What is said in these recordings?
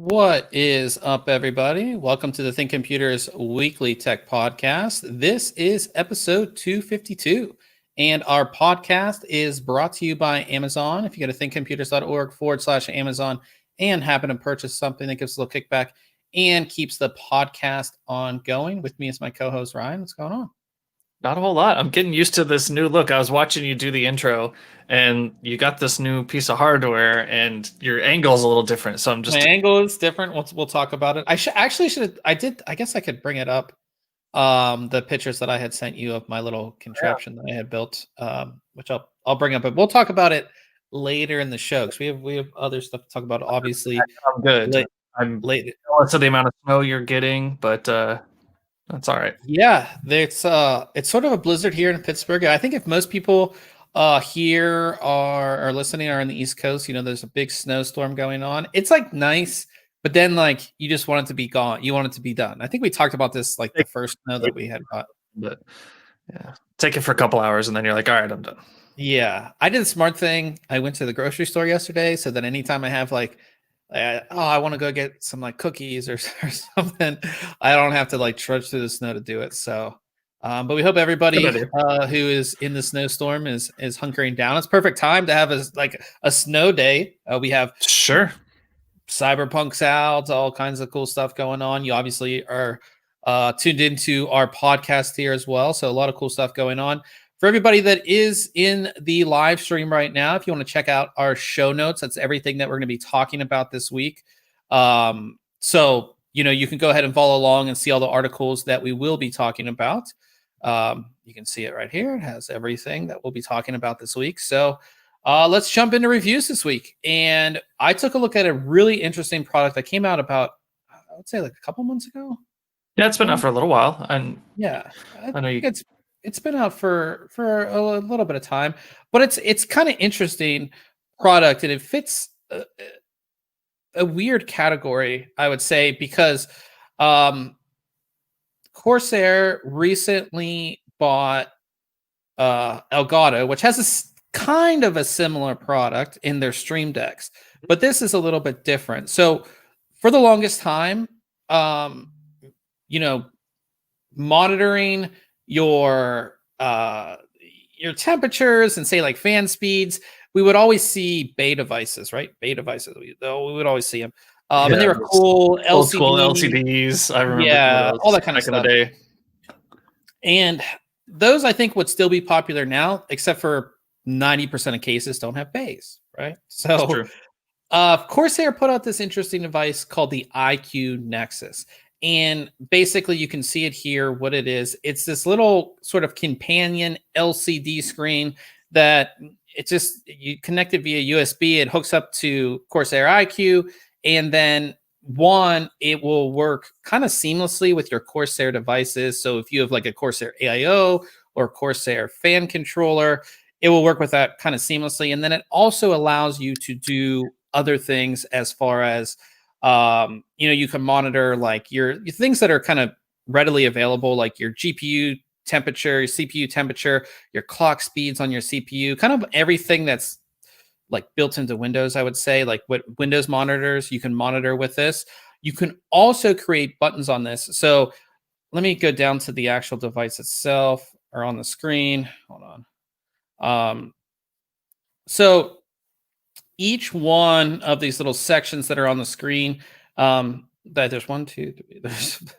What is up, everybody? Welcome to the ThinkComputers Weekly Tech Podcast. This is episode 252, and our podcast is brought to you by Amazon. If you go to thinkcomputers.org/Amazon and happen to purchase something that gives a little kickback and keeps the podcast ongoing. With me is my co-host, Ryan. What's going on? Not a whole lot. I'm getting used to this new look. I was watching you do the intro, and you got this new piece of hardware, and your angle is a little different. So I'm just my angle is different. We'll talk about it. I should. I guess I could bring it up. The pictures that I had sent you of my little contraption that I had built, which I'll bring up, but we'll talk about it later in the show because we have other stuff to talk about. Obviously, I'm good. I'm late. Jealous of the amount of snow you're getting, but that's all right. Yeah, it's sort of a blizzard here in Pittsburgh. I think if most people here are listening are on the East Coast, there's a big snowstorm going on. It's like nice, but then like you just want it to be gone. You want it to be done. I think we talked about this like the first snow that we had got. But yeah, take it for a couple hours and then you're like, all right, I'm done. Yeah, I did a smart thing. I went to the grocery store yesterday, so that anytime I have like I want to go get some like cookies or something, I don't have to like trudge through the snow to do it. So, but we hope everybody who is in the snowstorm is hunkering down. It's perfect time to have a snow day. We have Cyberpunk's out, all kinds of cool stuff going on. You obviously are tuned into our podcast here as well, so a lot of cool stuff going on. For everybody that is in the live stream right now, if you want to check out our show notes, that's everything that we're going to be talking about this week. So, you can go ahead and follow along and see all the articles that we will be talking about. You can see it right here. It has everything that we'll be talking about this week. So let's jump into reviews this week. And I took a look at a really interesting product that came out about, I would say like a couple months ago. Yeah, it's been out for a little while. And yeah, I know it's been out for a little bit of time, but it's kind of interesting product, and it fits a weird category, I would say, because Corsair recently bought Elgato, which has a kind of a similar product in their Stream Decks, but this is a little bit different. So for the longest time, monitoring your temperatures and say like fan speeds, we would always see beta devices, right? Beta devices. We would always see them. And they were cool old school LCDs. I remember all that kind of stuff. Day. And those I think would still be popular now, except for 90% of cases don't have bays, right? So Corsair put out this interesting device called the iCUE Nexus. And basically, you can see it here, what it is. It's this little sort of companion LCD screen that you connect it via USB. It hooks up to Corsair iCUE. And then it will work kind of seamlessly with your Corsair devices. So if you have like a Corsair AIO or Corsair fan controller, it will work with that kind of seamlessly. And then it also allows you to do other things as far as you can monitor like your things that are kind of readily available, like your GPU temperature, your CPU temperature, your clock speeds on your CPU, kind of everything that's like built into Windows, I would say, like what Windows monitors you can monitor with this. You can also create buttons on this. So let me go down to the actual device itself or on the screen. Hold on. So each one of these little sections that are on the screen, there's one, two, three,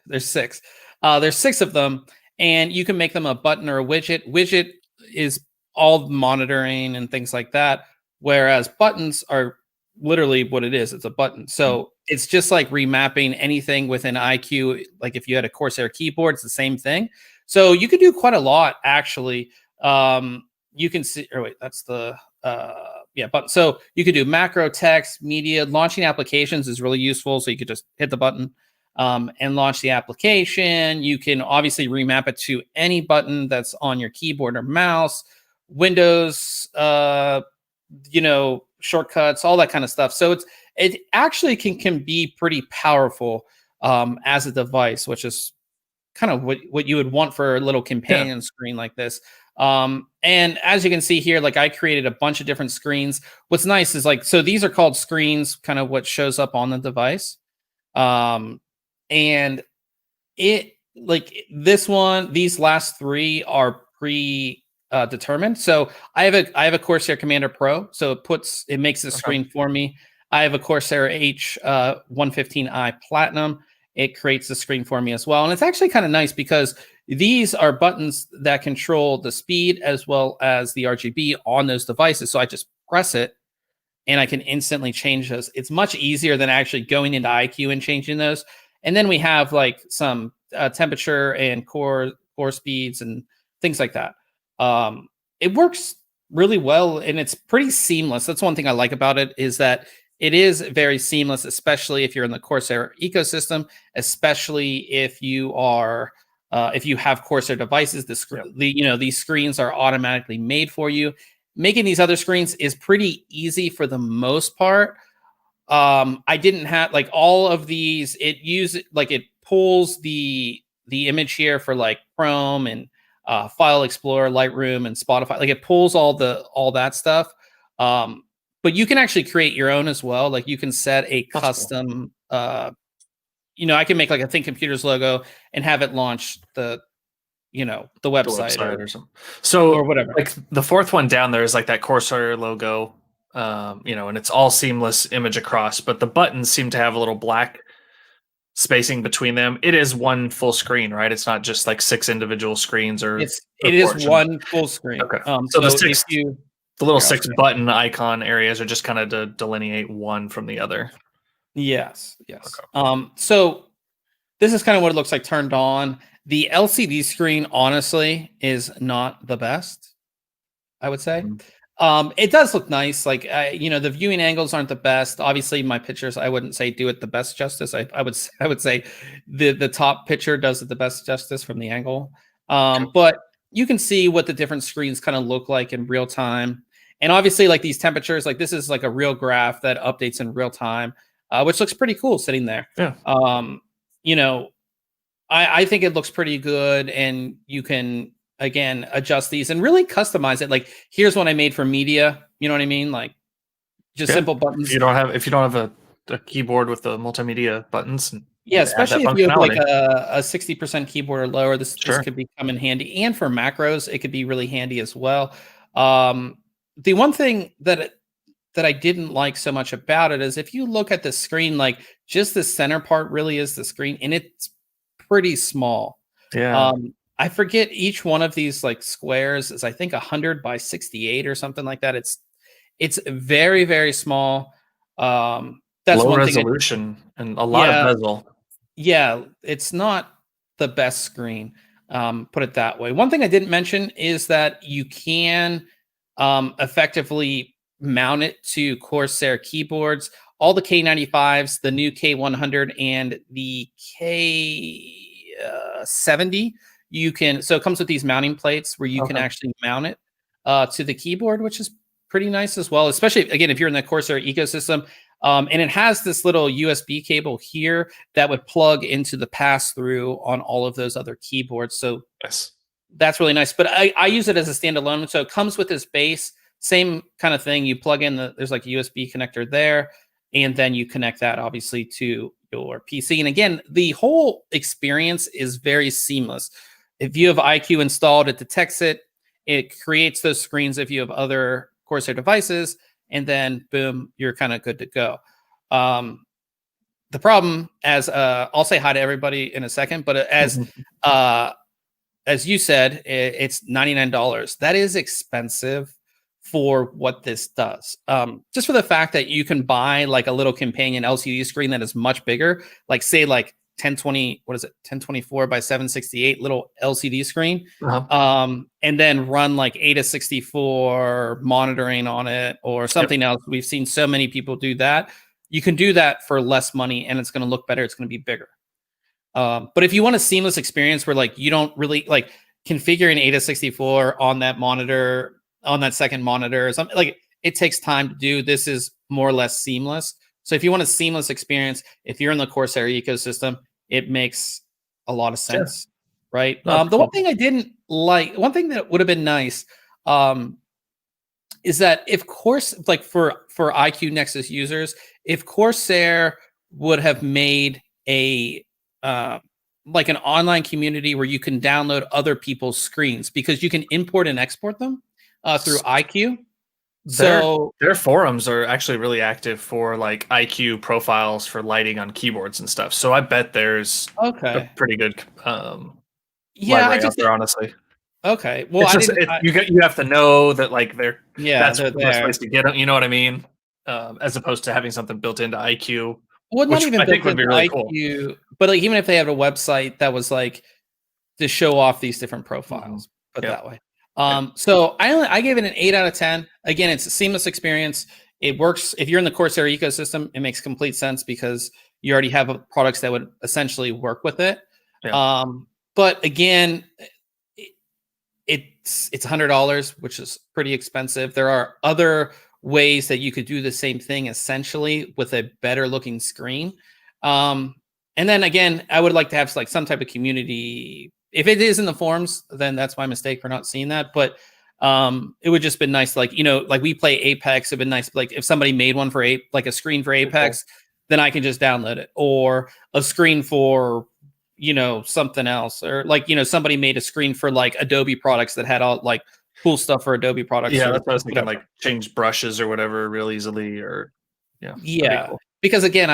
there's six. There's six of them, and you can make them a button or a widget. Widget is all monitoring and things like that, whereas buttons are literally what it is. It's a button. So it's just like remapping anything within iCUE. Like if you had a Corsair keyboard, it's the same thing. So you could do quite a lot, actually. You can see, or wait, that's the, button. So you could do macro, text, media. Launching applications is really useful. So you could just hit the button and launch the application. You can obviously remap it to any button that's on your keyboard or mouse, Windows, shortcuts, all that kind of stuff. So it actually can be pretty powerful as a device, which is kind of what you would want for a little companion screen like this. And as you can see here, like I created a bunch of different screens. What's nice is like, so these are called screens, kind of what shows up on the device. And it, like this one, these last three are determined. So I have a Corsair Commander Pro. So it makes the screen for me. I have a Corsair H115i Platinum. It creates the screen for me as well. And it's actually kind of nice because these are buttons that control the speed as well as the RGB on those devices. So I just press it and I can instantly change those. It's much easier than actually going into iCUE and changing those. And then we have like some temperature and core speeds and things like that. It works really well and it's pretty seamless. That's one thing I like about it, is that it is very seamless, especially if you're in the Corsair ecosystem, especially if you are if you have Corsair devices. These screens are automatically made for you. Making these other screens is pretty easy for the most part. I didn't have like all of these. It pulls the image here for like Chrome and File Explorer, Lightroom, and Spotify. Like it pulls all that stuff. But you can actually create your own as well. Like you can set a custom, I can make like a ThinkComputers logo and have it launch the website or something. So or whatever. Like the fourth one down there is like that Corsair logo, and it's all seamless image across, but the buttons seem to have a little black spacing between them. It is one full screen, right? It's not just like six individual screens it is one full screen. Okay. So the little six button icon areas are just kind of to delineate one from the other. Yes. Okay. So this is kind of what it looks like turned on. The LCD screen, honestly, is not the best, I would say. Mm-hmm. It does look nice. Like, the viewing angles aren't the best. Obviously, my pictures, I wouldn't say do it the best justice. I would say the top picture does it the best justice from the angle. But you can see what the different screens kind of look like in real time. And obviously, like these temperatures, like this is like a real graph that updates in real time, which looks pretty cool sitting there. Yeah. I think it looks pretty good, and you can again adjust these and really customize it. Like here's one I made for media. You know what I mean? Like just simple buttons. If you don't have a keyboard with the multimedia buttons. Especially if you have like a 60% keyboard or lower, this could come in handy. And for macros, it could be really handy as well. The one thing that I didn't like so much about it is if you look at the screen, like just the center part really is the screen, and it's pretty small. Yeah. I forget, each one of these like squares is I think 100 by 68 or something like that. It's very, very small. That's low one resolution and a lot of bezel. Yeah, it's not the best screen. Put it that way. One thing I didn't mention is that you can effectively mount it to Corsair keyboards. All the K95s, the new K100, and the K70, so it comes with these mounting plates where you can actually mount it to the keyboard, which is pretty nice as well, especially, again, if you're in the Corsair ecosystem. And it has this little USB cable here that would plug into the pass-through on all of those other keyboards. So that's really nice. But I use it as a standalone. So it comes with this base, same kind of thing. You plug in there's like a USB connector there, and then you connect that obviously to your PC. And again, the whole experience is very seamless. If you have iCUE installed, it detects it. It creates those screens if you have other Corsair devices, and then boom, you're kind of good to go. the problem, as I'll say hi to everybody in a second, but as you said, it's $99. That is expensive for what this does. Just for the fact that you can buy like a little companion LCD screen that is much bigger, like say like 1020, what is it, 1024 by 768 little LCD screen, and then run like ATA 64 monitoring on it or something else. We've seen so many people do that. You can do that for less money, and it's going to look better. It's going to be bigger. But if you want a seamless experience where like you don't really like configure an ATA 64 on that monitor, on that second monitor, or something, like it takes time to do. This is more or less seamless. So if you want a seamless experience, if you're in the Corsair ecosystem, it makes a lot of sense, right? The one thing I didn't like, one thing that would have been nice, is that if like for iCUE Nexus users, if Corsair would have made a like an online community where you can download other people's screens, because you can import and export them through iCUE. So their forums are actually really active for like iCUE profiles for lighting on keyboards and stuff. So I bet there's a pretty good library out there, honestly. Okay, well, you have to know that like that's they're the best place to get them. You know what I mean? As opposed to having something built into iCUE. Well, not even I think would be really iCUE, cool. But like even if they have a website that was like to show off these different profiles, put that way. So I gave it an 8 out of 10. Again, it's a seamless experience. It works if you're in the Corsair ecosystem. It makes complete sense because you already have products that would essentially work with it. But again, it's $100, which is pretty expensive. There are other ways that you could do the same thing essentially with a better looking screen. And then again, I would like to have like some type of community. If it is in the forums, then that's my mistake for not seeing that. But it would just been nice, like, you know, like we play Apex. It'd been nice, like if somebody made one for like a screen for Apex, then I can just download it, or a screen for, you know, something else, or like, you know, somebody made a screen for like Adobe products that had all like cool stuff for Adobe products. Yeah, that's what I was thinking, like change brushes or whatever real easily, or cool. Because again,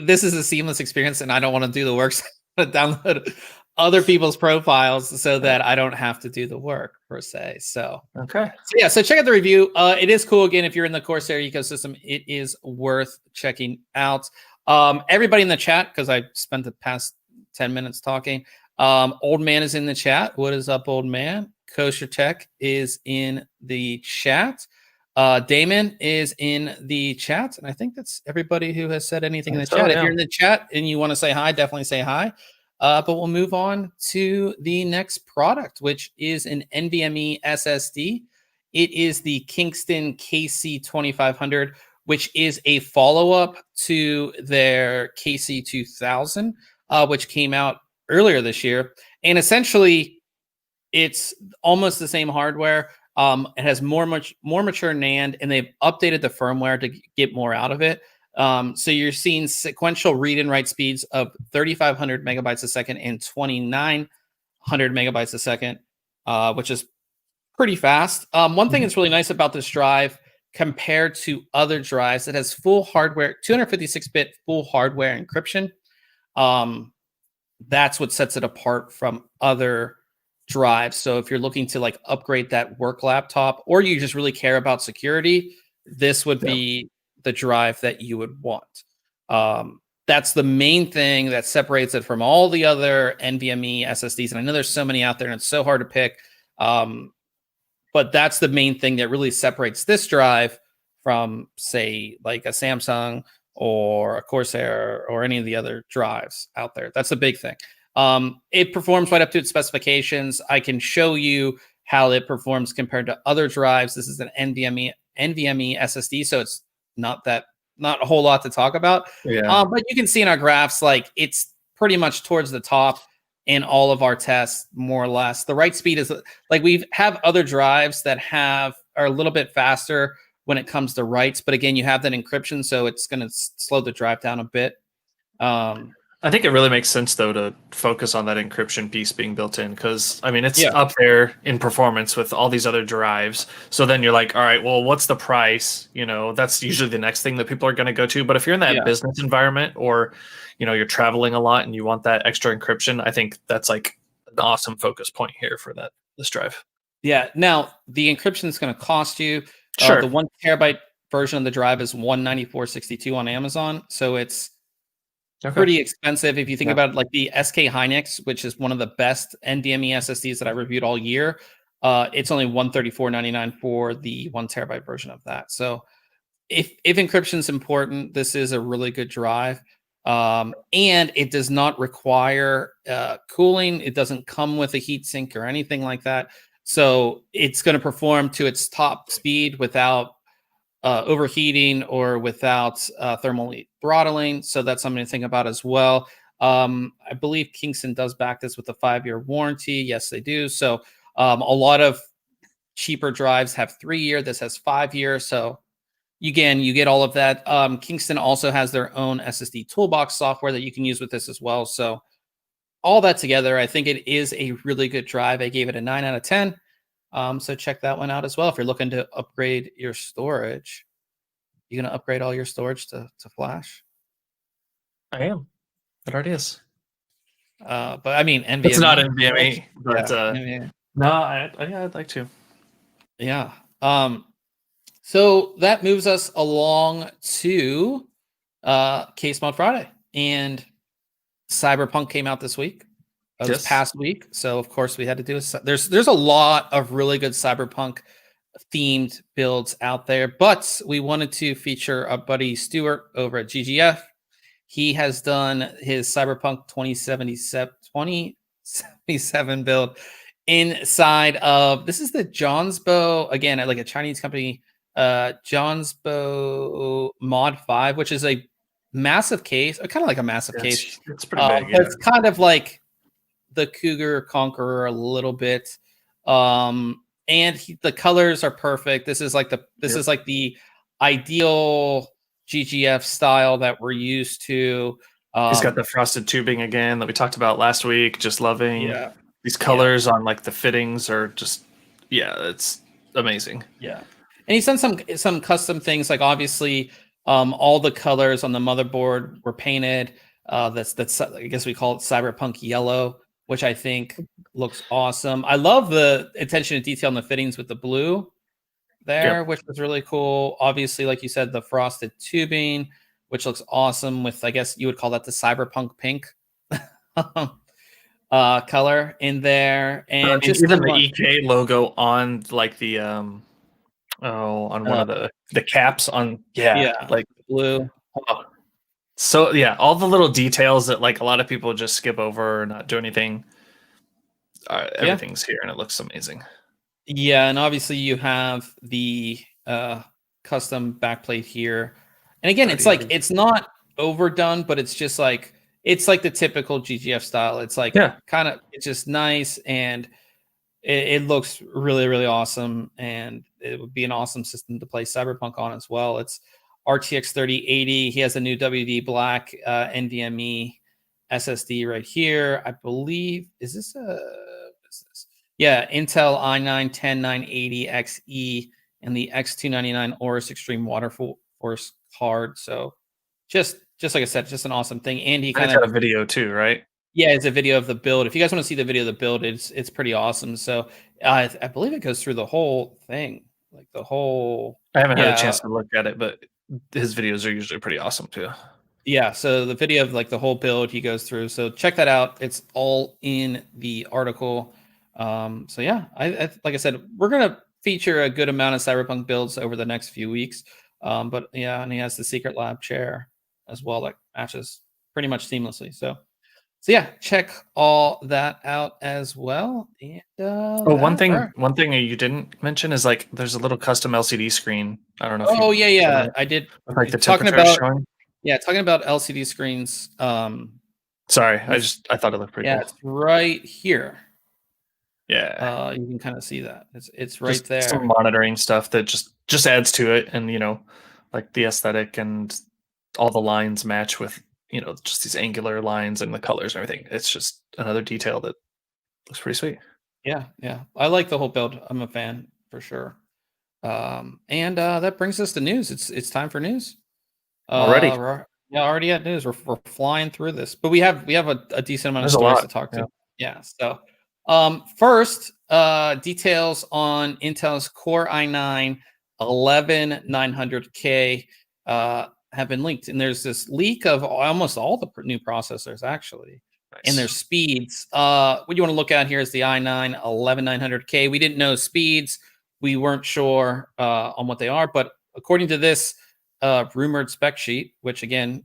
this is a seamless experience and I don't want to do the work. To download other people's profiles so that I don't have to do the work per se. So so check out the review. It is cool. Again, if you're in the Corsair ecosystem, it is worth checking out. Everybody in the chat, because I spent the past 10 minutes talking. Old Man is in the chat. What is up, old man? Kosher Tech is in the chat. Damon is in the chat, and I think that's everybody who has said anything in the chat. If you're in the chat and you want to say hi, definitely say hi. But we'll move on to the next product, which is an NVMe SSD. It is the Kingston KC2500, which is a follow-up to their KC2000, which came out earlier this year. And essentially, it's almost the same hardware. It has more mature NAND, and they've updated the firmware to get more out of it. So you're seeing sequential read and write speeds of 3,500 megabytes a second and 2,900 megabytes a second, which is pretty fast. One thing that's really nice about this drive compared to other drives, it has full hardware, 256-bit full hardware encryption. That's what sets it apart from other drives. So if you're looking to like upgrade that work laptop, or you just really care about security, this would be the drive that you would want. That's the main thing that separates it from all the other NVMe SSDs. And I know there's so many out there and it's so hard to pick. But that's the main thing that really separates this drive from, say, like a Samsung or a Corsair or any of the other drives out there. That's the big thing. It performs right up to its specifications. I can show you how it performs compared to other drives. This is an NVMe SSD, so it's not a whole lot to talk about. But you can see in our graphs, like it's pretty much towards the top in all of our tests, more or less. The write speed is like we have other drives that are a little bit faster when it comes to writes, but again, you have that encryption, so it's going to slow the drive down a bit. I think it really makes sense though to focus on that encryption piece being built in, because I mean it's Yeah. up there in performance with all these other drives. So then you're like, all right, well, what's the price? That's usually the next thing that people are going to go to. But if you're in that Yeah. business environment, or you're traveling a lot and you want that extra encryption, I think that's like an awesome focus point here for this drive. Yeah. Now the encryption is going to cost you. Sure. The 1 TB version of the drive is $194.62 on Amazon, so it's pretty expensive. If you think about it, like the SK Hynix, which is one of the best NVMe SSDs that I reviewed all year, it's only $134.99 for the 1 TB version of that. So if encryption is important, this is a really good drive. And it does not require cooling. It doesn't come with a heatsink or anything like that. So it's going to perform to its top speed without overheating or without thermal throttling. So that's something to think about as well. I believe Kingston does back this with a 5-year warranty. Yes, they do. So a lot of cheaper drives have 3-year. This has 5 years. So you get all of that. Kingston also has their own SSD toolbox software that you can use with this as well. So all that together, I think it is a really good drive. I gave it a 9 out of 10. So check that one out as well. If you're looking to upgrade your storage, you're going to upgrade all your storage to flash. I am. It already is. But I mean, NVMe. It's not NVMe, but NVMe. no, I'd like to. Yeah. So that moves us along to Case Mod Friday, and Cyberpunk came out this week. This past week, so of course we had to do it. There's a lot of really good Cyberpunk themed builds out there, but we wanted to feature our buddy Stuart over at GGF. He has done his Cyberpunk 2077 build inside of, this is the Johnsbow, again, like a Chinese company, Johnsbow Mod 5, which is a massive case, kind of like a massive case. It's pretty big. But it's kind of like the Cougar Conqueror a little bit, and the colors are perfect. This is like the ideal GGF style that we're used to. He's got the frosted tubing again that we talked about last week. Just loving these colors on like the fittings are just it's amazing. Yeah, and he's done some custom things, like obviously all the colors on the motherboard were painted. That's I guess we call it Cyberpunk yellow, which I think looks awesome. I love the attention to detail in the fittings with the blue there, which was really cool. Obviously, like you said, the frosted tubing, which looks awesome with, I guess you would call that the Cyberpunk pink color in there. And just even the EK logo on like the on one of the caps on like blue. So all the little details that like a lot of people just skip over or not do anything. Everything's here and it looks amazing. Yeah, and obviously you have the custom backplate here. And again, it's like it's not overdone, but it's just like the typical GGF style. It's like kind of, it's just nice, and it looks really, really awesome, and it would be an awesome system to play Cyberpunk on as well. It's RTX 3080. He has a new WD Black NVMe SSD right here. I believe, is this Intel i9 10980XE and the X299 Aorus Extreme Water Force card. So just like I said, just an awesome thing. And he kind of got a video too, right? Yeah, it's a video of the build. If you guys want to see the video of the build, it's pretty awesome. So I believe it goes through the whole thing, like the whole. I haven't had a chance to look at it, but his videos are usually pretty awesome too. Yeah, so the video of like the whole build he goes through. So check that out. It's all in the article. So yeah, I like I said, we're gonna feature a good amount of Cyberpunk builds over the next few weeks. But yeah, and he has the Secret Lab chair as well that matches pretty much seamlessly. So yeah, check all that out as well. And one thing you didn't mention is like there's a little custom LCD screen. I don't know. I did. Like the talking about showing. Yeah, talking about LCD screens. Sorry, I thought it looked pretty cool. It's right here. Yeah. You can kind of see that. It's right there. Some monitoring stuff that just adds to it, and like the aesthetic and all the lines match with just these angular lines and the colors and everything. It's just another detail that looks pretty sweet. Yeah, I like the whole build. I'm a fan for sure. And that brings us to news. It's time for news. Already, Already at news. We're flying through this, but we have a decent amount of there's a stories lot. to talk to. Yeah. So, first, details on Intel's Core i9 11900K have been leaked, and there's this leak of almost all the new processors actually, and their Nice. speeds. What you want to look at here is the i9 11900K. We didn't know speeds. We weren't sure on what they are, but according to this rumored spec sheet, which again,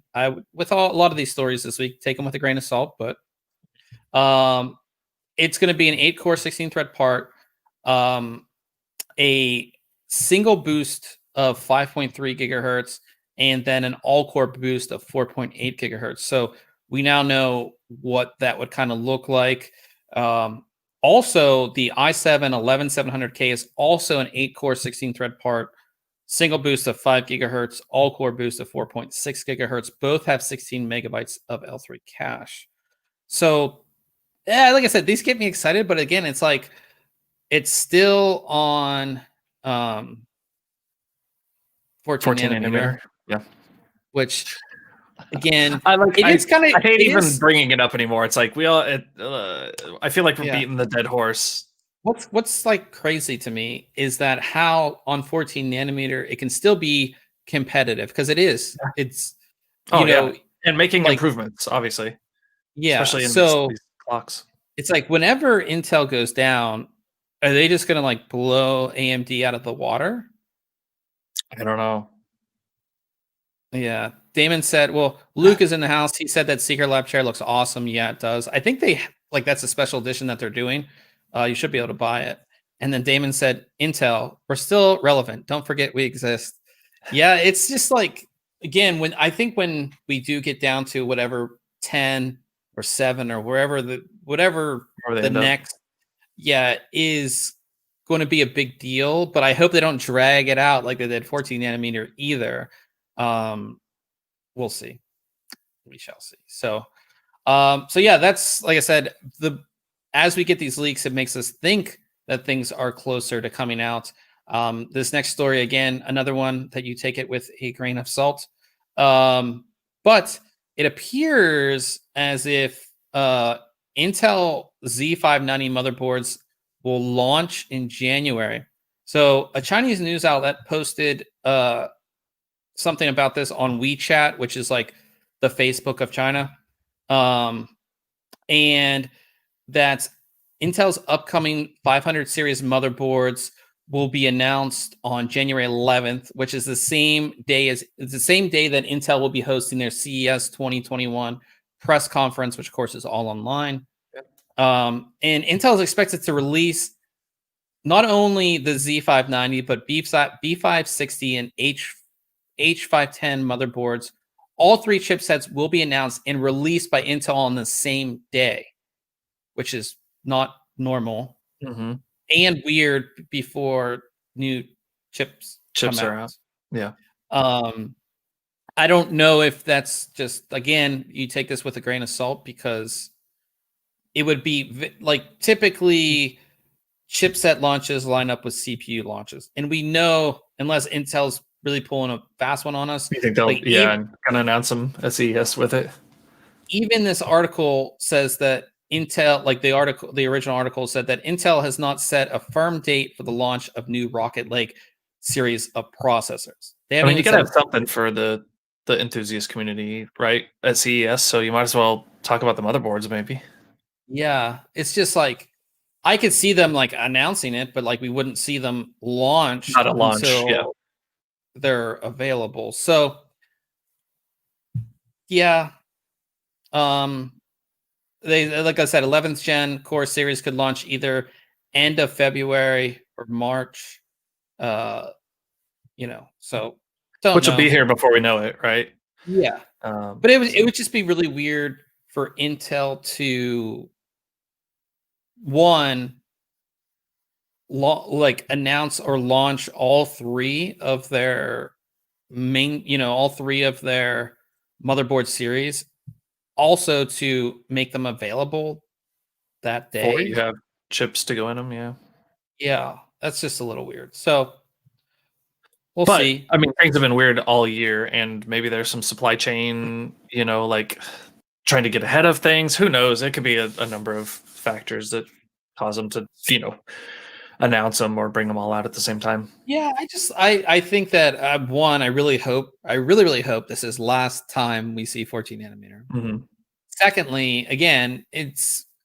with a lot of these stories this week, take them with a grain of salt, but it's going to be an 8-core, 16-thread part, a single boost of 5.3 gigahertz, and then an all-core boost of 4.8 gigahertz. So we now know what that would kind of look like. Also, the i7 11700K is also an 8-core, 16-thread part, single boost of 5 gigahertz, all-core boost of 4.6 gigahertz. Both have 16 megabytes of L3 cache. So, yeah, like I said, these get me excited, but again, it's like it's still on 14 nanometer. Yeah. Which, again, I hate even is bringing it up anymore. It's like I feel like we're beating the dead horse. What's like crazy to me is that how on 14 nanometer it can still be competitive, because it is. Yeah. It's and making improvements, obviously. Yeah, especially in these clocks. It's like whenever Intel goes down, are they just gonna like blow AMD out of the water? I don't know. Yeah, Damon said, well, Luke is in the house. He said that Secret Lab chair looks awesome. Yeah, it does. I think that's a special edition that they're doing. You should be able to buy it. And then Damon said, Intel, we're still relevant. Don't forget we exist. Yeah, it's just like, again, when we do get down to whatever 10 or 7 or wherever the next is going to be a big deal, but I hope they don't drag it out like they did 14 nanometer either. We'll see. We shall see. So yeah, that's, like I said, as we get these leaks, it makes us think that things are closer to coming out. This next story, again, another one that you take it with a grain of salt. But it appears as if Intel Z590 motherboards will launch in January. So a Chinese news outlet posted something about this on WeChat, which is like the Facebook of China. And that Intel's upcoming 500 series motherboards will be announced on January 11th, which is the same day that Intel will be hosting their CES 2021 press conference, which of course is all online. And Intel is expected to release not only the Z590, but B560 and H510 motherboards. All 3 chipsets will be announced and released by Intel on the same day, which is not normal and weird before new chips are out. Yeah. I don't know if that's just, again, you take this with a grain of salt, because it would be like typically chipset launches line up with CPU launches, and we know unless Intel's really pulling a fast one on us, you think they'll gonna announce them at CES with it. Even this article says that Intel, like the original article said that Intel has not set a firm date for the launch of new Rocket Lake series of processors. You gotta have something for the enthusiast community, right, at CES. So you might as well talk about the motherboards, maybe. Yeah, it's just like I could see them like announcing it, but like we wouldn't see them launch until they're available. So yeah, they, like I said, 11th gen core series could launch either end of February or March. So which will be here before we know it, right? Yeah. But it would just be really weird for Intel to announce or launch all 3 of their main, all 3 of their motherboard series also to make them available that Before day. you have chips to go in them, yeah. Yeah, that's just a little weird. So we'll But see. I mean, things have been weird all year, and maybe there's some supply chain, like trying to get ahead of things. Who knows? It could be a number of factors that cause them to, announce them or bring them all out at the same time. Yeah, I think that one, I really really hope this is last time we see 14 nanometer. Mm-hmm. Secondly, again,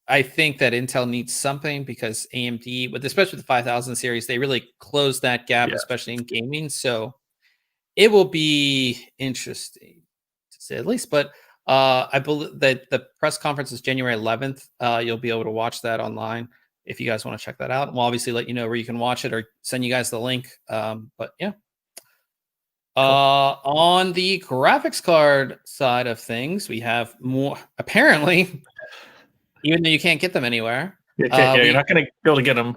I think that Intel needs something because AMD, especially the 5000 series, they really closed that gap, especially in gaming. So it will be interesting to say at least. But I believe that the press conference is January 11th. You'll be able to watch that online if you guys want to check that out. We'll obviously let you know where you can watch it or send you guys the link. But yeah. Cool. On the graphics card side of things, we have more, apparently, even though you can't get them anywhere. You're not going to be able to get them.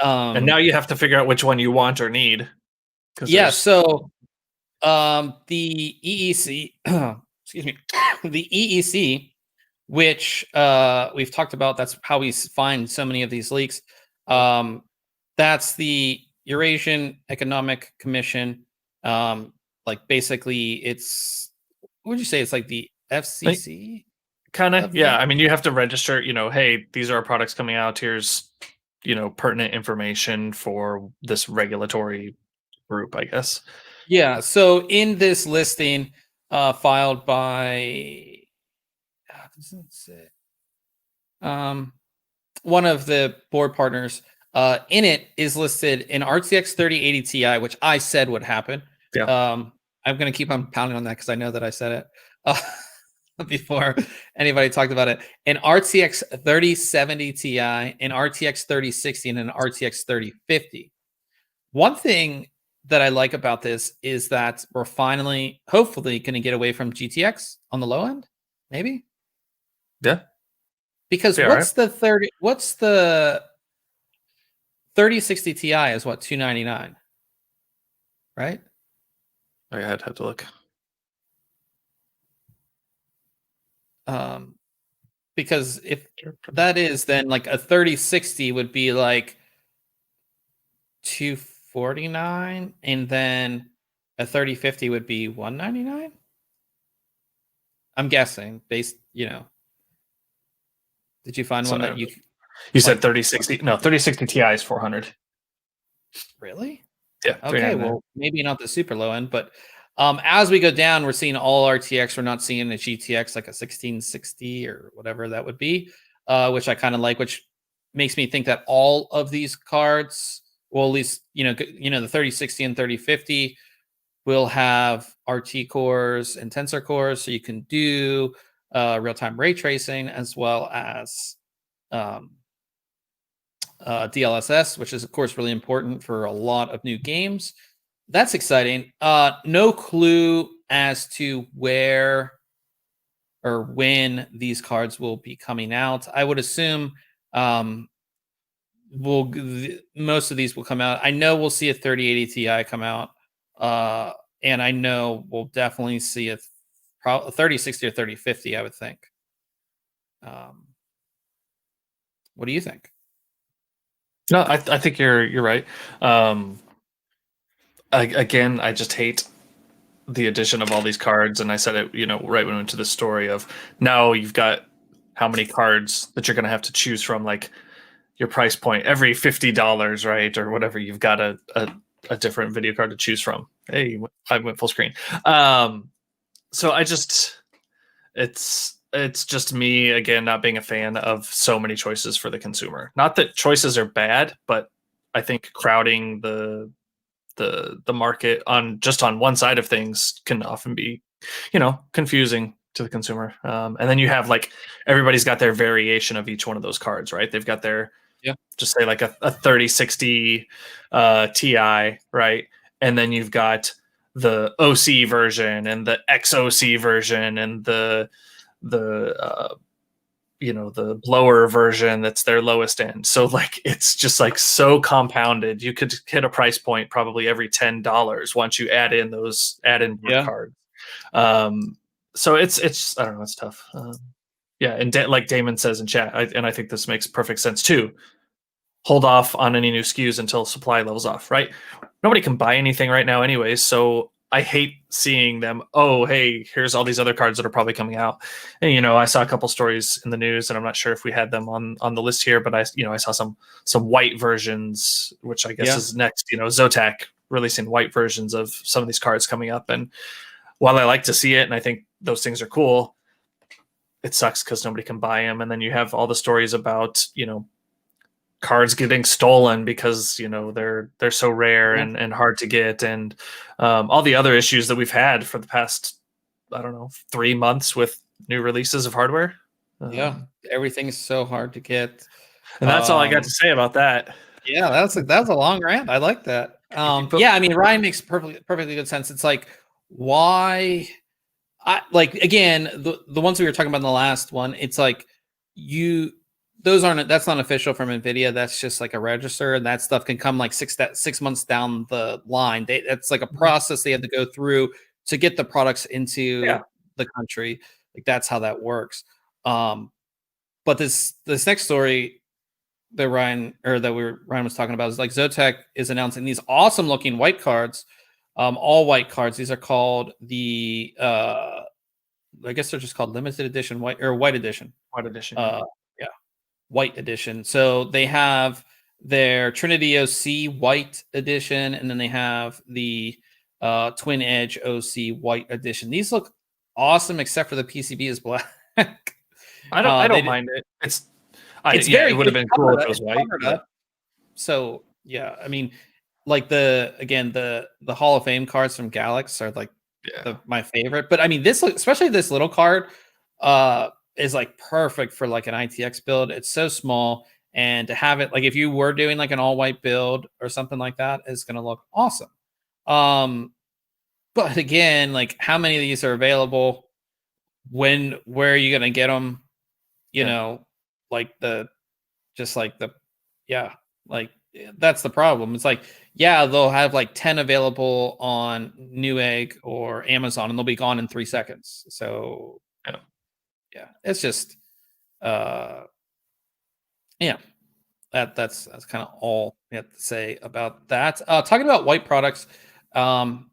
And now you have to figure out which one you want or need. Yeah, so the EEC, excuse me, the EEC, which we've talked about, that's how we find so many of these leaks. That's the Eurasian Economic Commission. Like basically it's, what would you say? It's like the FCC? Kind of, yeah. I mean, you have to register, hey, these are our products coming out. Here's, pertinent information for this regulatory group, I guess. Yeah. So in this listing filed by, one of the board partners, in it is listed an RTX 3080 Ti, which I said would happen. Yeah. I'm going to keep on pounding on that because I know that I said it before anybody talked about it. An RTX 3070 Ti, an RTX 3060, and an RTX 3050. One thing that I like about this is that we're finally, hopefully, going to get away from GTX on the low end, maybe. Yeah. Because what's the 3060 Ti is what, $299, right? I had to look. Because if that is, then like a 3060 would be like $249, and then a 3050 would be $199. I'm guessing based, Did you find one that you said 3060? No, 3060 Ti is 400. Really? Yeah. Okay, well, maybe not the super low end, but as we go down, we're seeing all RTX. We're not seeing a GTX like a 1660 or whatever that would be, which I kind of like, which makes me think that all of these cards, well, at least, the 3060 and 3050 will have RT cores and tensor cores, so you can do real-time ray tracing as well as DLSS, which is, of course, really important for a lot of new games. That's exciting. No clue as to where or when these cards will be coming out. I would assume most of these will come out. I know we'll see a 3080 Ti come out, and I know we'll definitely see a 3060 or 3050, I would think. What do you think? No, I think you're right. Again, I just hate the addition of all these cards, and I said it, right when we went to the story of now you've got how many cards that you're going to have to choose from, like your price point every $50, right, or whatever. You've got a different video card to choose from. Hey, I went full screen. So it's just me again not being a fan of so many choices for the consumer. Not that choices are bad, but I think crowding the market on one side of things can often be, confusing to the consumer. And then you have like everybody's got their variation of each one of those cards, right? They've got their just say like a 3060 Ti, right? And then you've got the OC version and the XOC version and the lower version that's their lowest end. So like it's just like so compounded. You could hit a price point probably every $10 once you add in more cards. So it's I don't know, it's tough. Yeah, and like Damon says in chat, and I think this makes perfect sense too. Hold off on any new SKUs until supply levels off, right? Nobody can buy anything right now anyways, so I hate seeing them, oh, hey, here's all these other cards that are probably coming out. And, I saw a couple stories in the news, and I'm not sure if we had them on the list here, but I saw some white versions, which I guess is next, Zotac releasing white versions of some of these cards coming up. And while I like to see it, and I think those things are cool, it sucks because nobody can buy them. And then you have all the stories about, cards getting stolen because they're so rare and hard to get, and all the other issues that we've had for the past 3 months with new releases of hardware. Everything's so hard to get, and that's all I got to say about that. Yeah, that's a long rant. I like that. Yeah, I mean, Ryan makes perfectly good sense. It's like, why? Again, the ones we were talking about in the last one, it's like that's not official from NVIDIA. That's just like a register, and that stuff can come like 6 months down the line. That's like a process they have to go through to get the products into the country. Like, that's how that works. But this next story that Ryan was talking about is like Zotac is announcing these awesome looking white cards, all white cards. These are called the I guess they're just called limited edition white edition. White edition. White edition. So they have their Trinity OC white edition, and then they have the Twin Edge OC white edition. These look awesome, except for the PCB is black. I don't mind it. It would have been cool if it was white. So yeah, I mean, like the Hall of Fame cards from Galax are like my favorite. But I mean, especially this little card, is like perfect for like an ITX build. It's so small, and to have it, like, if you were doing like an all white build or something like that, is going to look awesome. But again, like, how many of these are available? Where are you going to get them? That's the problem. It's like, they'll have like 10 available on Newegg or Amazon, and they'll be gone in 3 seconds. So it's just that's kind of all we have to say about that. Talking about white products and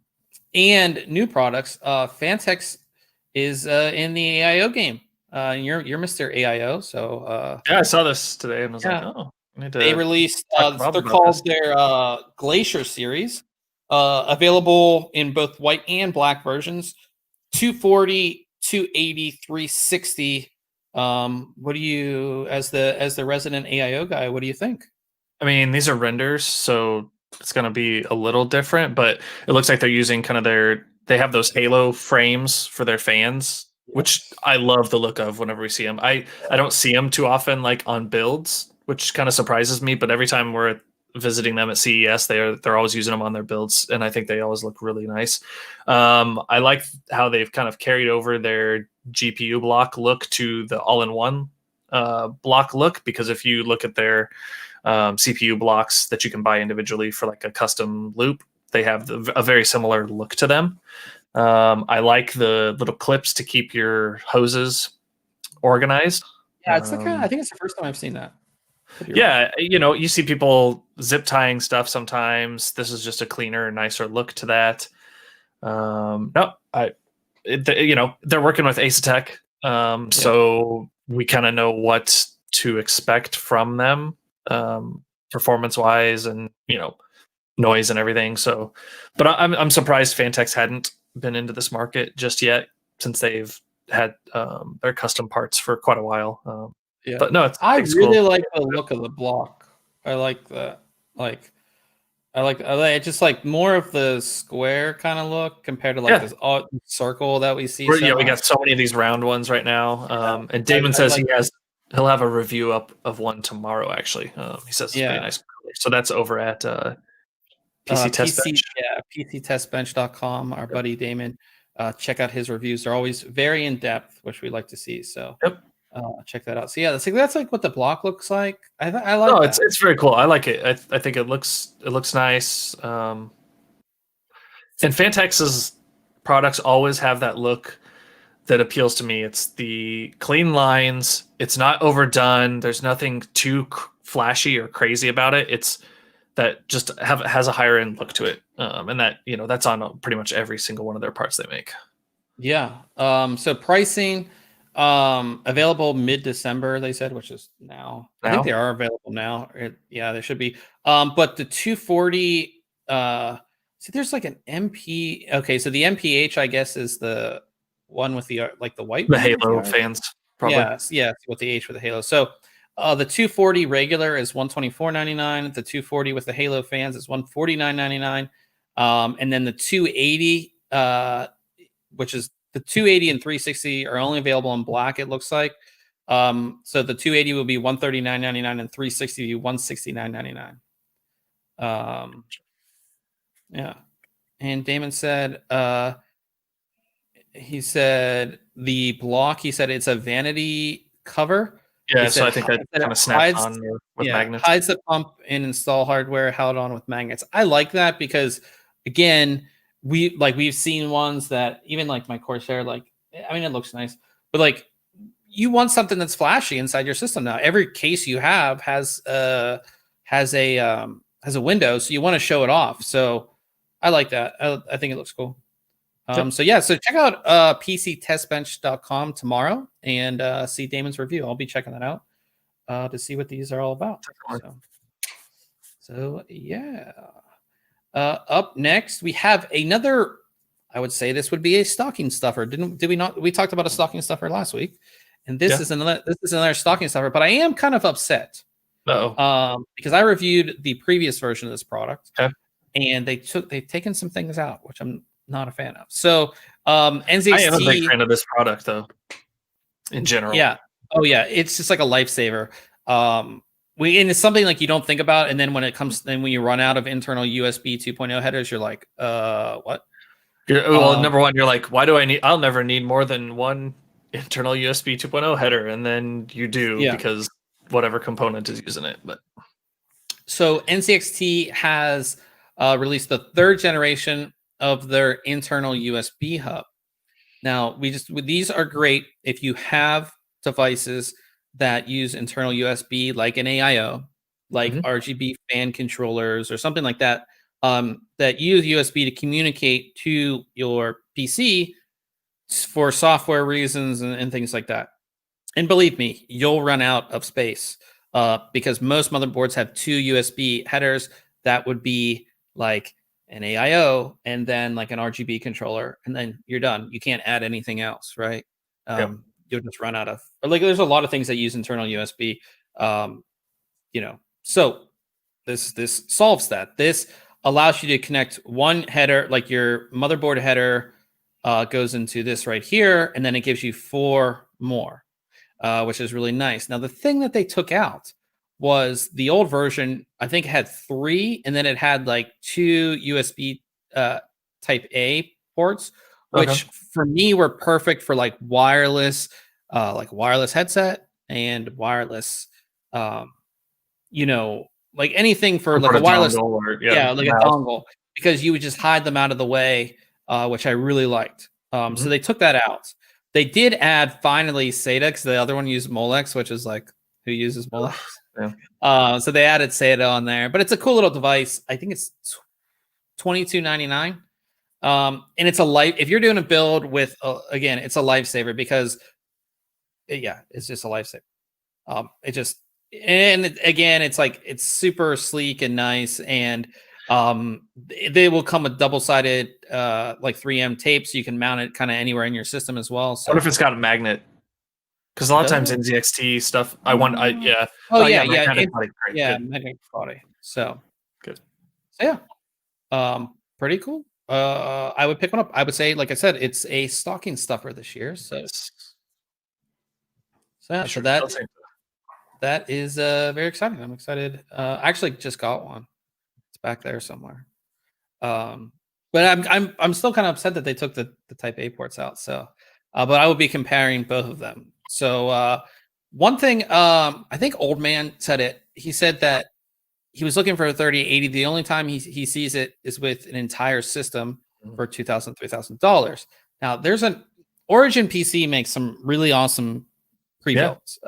new products, Fantax is in the AIO game. You're Mr. AIO, so I saw this today and was like, oh, they released they're called their Glacier series, available in both white and black versions, 240, 280, 360. What do you, as the resident AIO guy, what do you think? I mean, these are renders, so it's going to be a little different, but it looks like they're using kind of they have those halo frames for their fans, which I love the look of whenever we see them. I don't see them too often, like on builds, which kind of surprises me, but every time we're visiting them at CES, they're always using them on their builds, and I think they always look really nice. I like how they've kind of carried over their GPU block look to the all-in-one block look, because if you look at their CPU blocks that you can buy individually for like a custom loop, they have a very similar look to them. I like the little clips to keep your hoses organized. Yeah, it's I think it's the first time I've seen that. Yeah, you see people zip tying stuff sometimes. This is just a cleaner, nicer look to that. They're working with Asus, so we kind of know what to expect from them, performance-wise, and noise and everything. So, but I'm surprised Fantax hadn't been into this market just yet, since they've had their custom parts for quite a while. But no, I really like the look of the block. I like that. I like just like more of the square kind of look compared to like this circle that we see. We got so many of these round ones right now. And Damon says he'll have a review up of one tomorrow. Actually, he says it's pretty nice color. So that's over at PC Test Bench. PCTestbench.com. Our buddy Damon. Check out his reviews. They're always very in depth, which we like to see. So check that out. So that's like what the block looks like. I like. No, it's very cool. I like it. I think it looks nice. And Fantax's products always have that look that appeals to me. It's the clean lines. It's not overdone. There's nothing too flashy or crazy about it. It's that just has a higher end look to it, and that that's on pretty much every single one of their parts they make. Yeah. So pricing, available mid-December, they said, which is now. I think they are available now. Yeah, they should be. But the 240, see, there's like an MP. Okay, so the MPH, I guess, is the one with the like the white. The Halo fans, probably. Yeah, with the H with the Halo. So the 240 regular is $124.99. The 240 with the Halo fans is $149.99. And then the 280, which is the 280 and 360 are only available in black, it looks like. So the 280 will be $139.99 and 360 will be $169.99. Yeah. And Damon said, he said the block, he said it's a vanity cover. Yeah, so I think that kind of snaps on with magnets. Hides the pump and install hardware held on with magnets. I like that because, again, we've seen ones that even like my Corsair, like, I mean, it looks nice, but like you want something that's flashy inside your system now. Every case you have has a window, so you want to show it off. So I like that. I think it looks cool. So check out PCTestbench.com tomorrow and see Damon's review. I'll be checking that out to see what these are all about. So yeah. Up next, we have another. I would say this would be a stocking stuffer. Did we not? We talked about a stocking stuffer last week, and this is another stocking stuffer. But I am kind of upset. Because I reviewed the previous version of this product, and they've taken some things out, which I'm not a fan of. So NCXT, I am a big fan of this product, though. In general, yeah, it's just like a lifesaver. And it's something like you don't think about, and then when you run out of internal USB 2.0 headers, you're like, what? Number one, you're like, why do I need? I'll never need more than one internal USB 2.0 header, and then you do because whatever component is using it. But so NCXT has released the 3rd generation of their internal USB hub. Now these are great if you have devices that use internal USB, like an AIO, like RGB fan controllers or something like that, that use USB to communicate to your PC for software reasons and things like that. And believe me, you'll run out of space because most motherboards have 2 USB headers. That would be like an AIO and then like an RGB controller, and then you're done. You can't add anything else, right? You'll just run out of, like, there's a lot of things that use internal USB. So this solves that. This allows you to connect one header, like your motherboard header goes into this right here, and then it gives you 4 more, which is really nice. Now, the thing that they took out was the old version, I think it had 3, and then it had like 2 USB type A ports, which for me were perfect for like wireless headset and wireless, like anything for like a wireless, like a dongle, because you would just hide them out of the way, which I really liked. So they took that out. They did add finally SATA, because the other one used Molex, which is like, who uses Molex? So they added SATA on there, but it's a cool little device. I think it's $22.99. And it's if you're doing a build with, again, it's a lifesaver because it's just a lifesaver. It's like, it's super sleek and nice. And they will come with double-sided like 3M tape, so you can mount it kind of anywhere in your system as well. So what if it's got a magnet? Because a lot of times NZXT stuff, magnetic body. So good. So pretty cool. I would pick one up. I would say, like I said, it's a stocking stuffer this year. So that is very exciting. I'm excited. I actually just got one. It's back there somewhere. But I'm still kind of upset that they took the Type A ports out. So, but I will be comparing both of them. So one thing, I think Old Man said it. He said that he was looking for a 3080. The only time he sees it is with an entire system for $2,000, $3,000. Now there's Origin PC makes some really awesome pre-builds.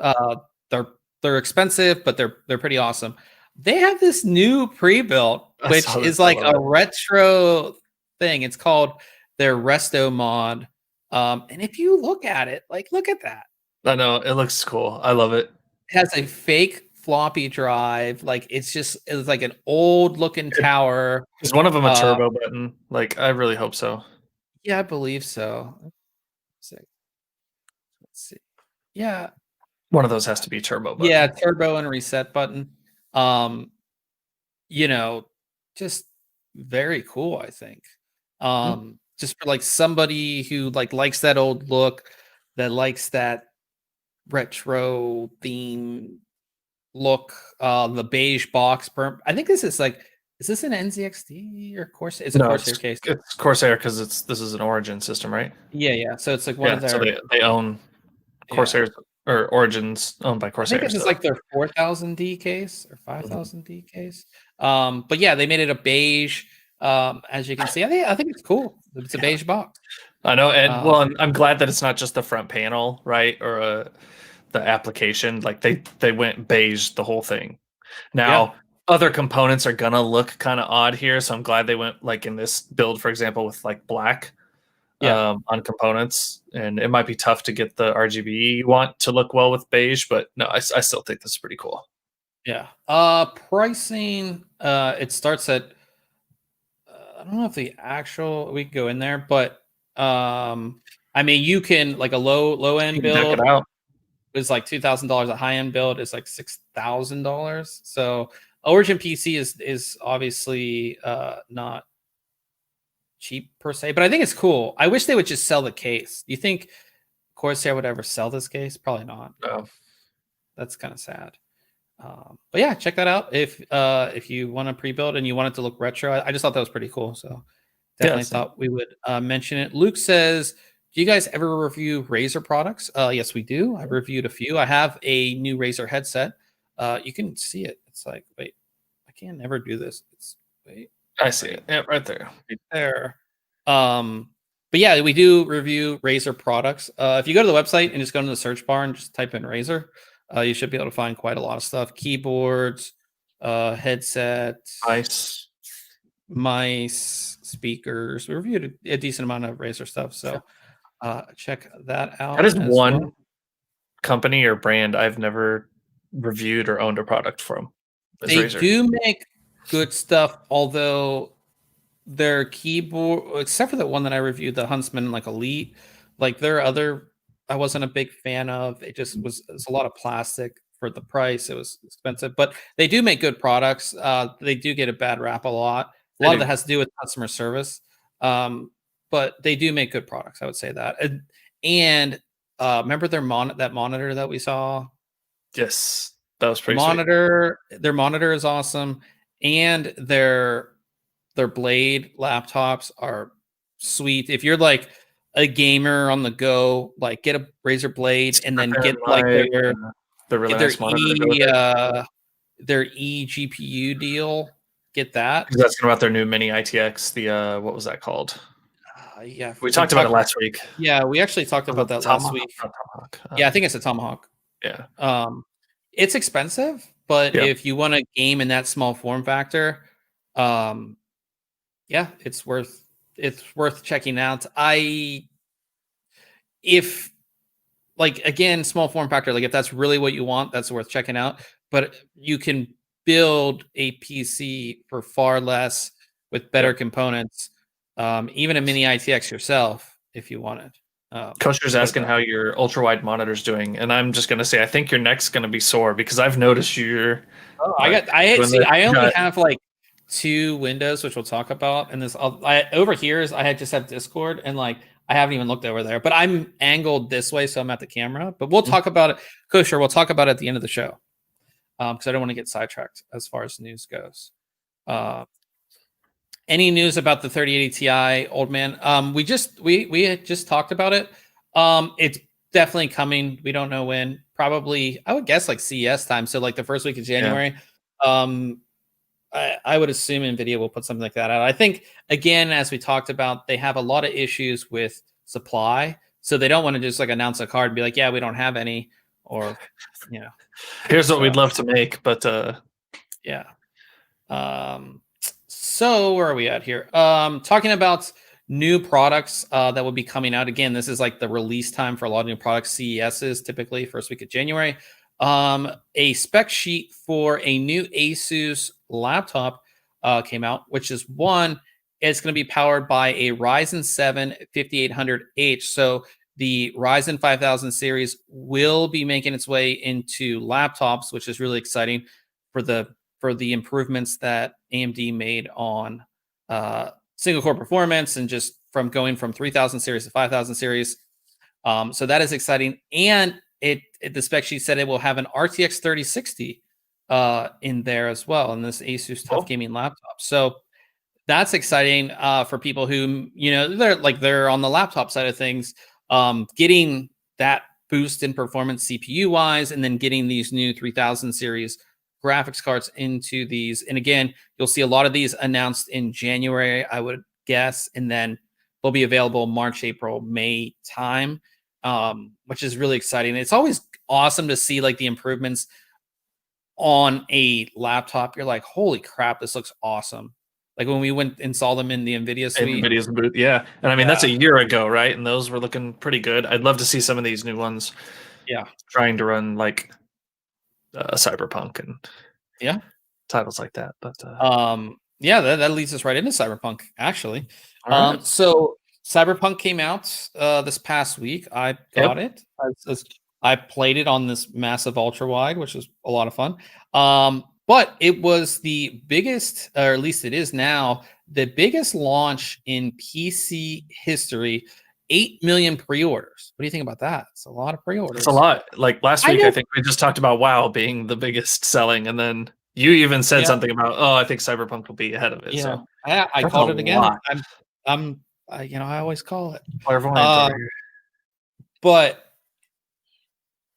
They're expensive, but they're pretty awesome. They have this new pre-built, which is like a retro thing. It's called their Resto mod. And if you look at it, like, look at that. I know, it looks cool. I love it. It has a fake floppy drive. Like, it's like an old looking tower. Is one of them a turbo button? Like, I really hope so. Yeah, I believe so. Let's see. Yeah. One of those has to be turbo button. Yeah, turbo and reset button. You know, just very cool, I think. Just for like somebody who like likes that old look, that likes that retro theme look, the beige box. I think this is like, is this an NCXT or Corsair? It's a Corsair case. It's Corsair because this is an Origin system, right? Yeah. So it's like one of their. So they own Corsair's or Origin's owned by Corsair. I think this is like their 4000D case or 5000D case. But yeah, they made it a beige. As you can see, I think it's cool. It's a beige box. I know, and well, I'm glad that it's not just the front panel, right, or the application. Like they went beige the whole thing. Now other components are gonna look kind of odd here, so I'm glad they went like in this build, for example, with like black on components, and it might be tough to get the RGB you want to look well with beige, but no, I still think this is pretty cool. Yeah. Pricing, it starts at I don't know if the actual we can go in there, but I mean, you can like a low end build is like $2,000. A high end build is like $6,000. So Origin PC is obviously not cheap per se, but I think it's cool. I wish they would just sell the case. Do you think Corsair would ever sell this case? Probably not. No. That's kind of sad. But yeah, check that out if you want to pre-build and you want it to look retro. I just thought that was pretty cool, so definitely thought we would mention it. Luke says, do you guys ever review Razer products? Yes, we do. I reviewed a few. I have a new Razer headset. You can see it. It's like, wait, I can never do this. It's I see it. Yeah, right there. Right there. But yeah, we do review Razer products. If you go to the website and just go to the search bar and just type in Razer, you should be able to find quite a lot of stuff. Keyboards, headsets, mice, speakers. We reviewed a decent amount of Razer stuff. So check that out. That is one company or brand I've never reviewed or owned a product from. They Razer. do make good stuff, although their keyboard, except for the one that I reviewed, the Huntsman like Elite, like their other, I wasn't a big fan of. It just was a lot of plastic for the price. It was expensive, but they do make good products. They do get a bad rap a lot. A lot of that has to do with customer service, but they do make good products. I would say that. And remember their that monitor that we saw? Yes, that was pretty monitor. Sweet. Their monitor is awesome, and their Blade laptops are sweet. If you're like a gamer on the go, like get a Razer Blade and then get like their really nice monitor. Their eGPU deal. Get that. That's about their new mini ITX. The what was that called? Yeah, we talked about it last week. Yeah, we actually talked about that last week. Yeah, I think it's a Tomahawk. Yeah. It's expensive, but if you want a game in that small form factor, yeah, it's worth checking out. If like, again, small form factor, like if that's really what you want, that's worth checking out. But you can build a PC for far less with better components, even a mini ITX yourself if you want it. Kosher's asking how your ultra wide monitor's doing, and I'm just gonna say I think your neck's gonna be sore because I've noticed you're. I only have like 2 windows, which we'll talk about, and this over here is I just have Discord, and like I haven't even looked over there, but I'm angled this way, so I'm at the camera. But we'll talk about it, Kosher. We'll talk about it at the end of the show, because I don't want to get sidetracked as far as news goes. Any news about the 3080 Ti, old man? We had just talked about it. It's definitely coming. We don't know when. Probably, I would guess like CES time. So like the first week of January. I would assume NVIDIA will put something like that out. I think, again, as we talked about, they have a lot of issues with supply. So they don't want to just like announce a card and be like, yeah, we don't have any, or here's what we'd love to make, but yeah. So where are we at here? Talking about new products that will be coming out. Again, this is like the release time for a lot of new products. CES is typically first week of January. A spec sheet for a new Asus laptop came out, which is it's going to be powered by a Ryzen 7 5800H. So the Ryzen 5000 series will be making its way into laptops, which is really exciting for the improvements that AMD made on single core performance and just from going from 3000 series to 5000 series. So that is exciting. And the spec sheet said it will have an RTX 3060 in there as well in this Asus Tough Gaming laptop. So that's exciting for people who, they're on the laptop side of things, getting that boost in performance CPU wise, and then getting these new 3000 series graphics cards into these. And again, you'll see a lot of these announced in January, I would guess, and then they'll be available March, April, May time, which is really exciting. It's always awesome to see like the improvements on a laptop. You're like, holy crap, this looks awesome. Like when we went and saw them in the NVIDIA suite. NVIDIA's booth, yeah. And I mean, that's a year ago, right? And those were looking pretty good. I'd love to see some of these new ones. Yeah. Trying to run like Cyberpunk and titles like that. But that leads us right into Cyberpunk, actually. Right. So Cyberpunk came out this past week. I got it. I played it on this massive ultra wide, which was a lot of fun. But it was the biggest, or at least it is now, the biggest launch in PC history. 8 million pre-orders. What do you think about that? It's a lot of pre-orders. It's a lot. Like last week, I think we just talked about WoW being the biggest selling, and then you even said something about, I think Cyberpunk will be ahead of it. Yeah, so I called it again. I always call it. But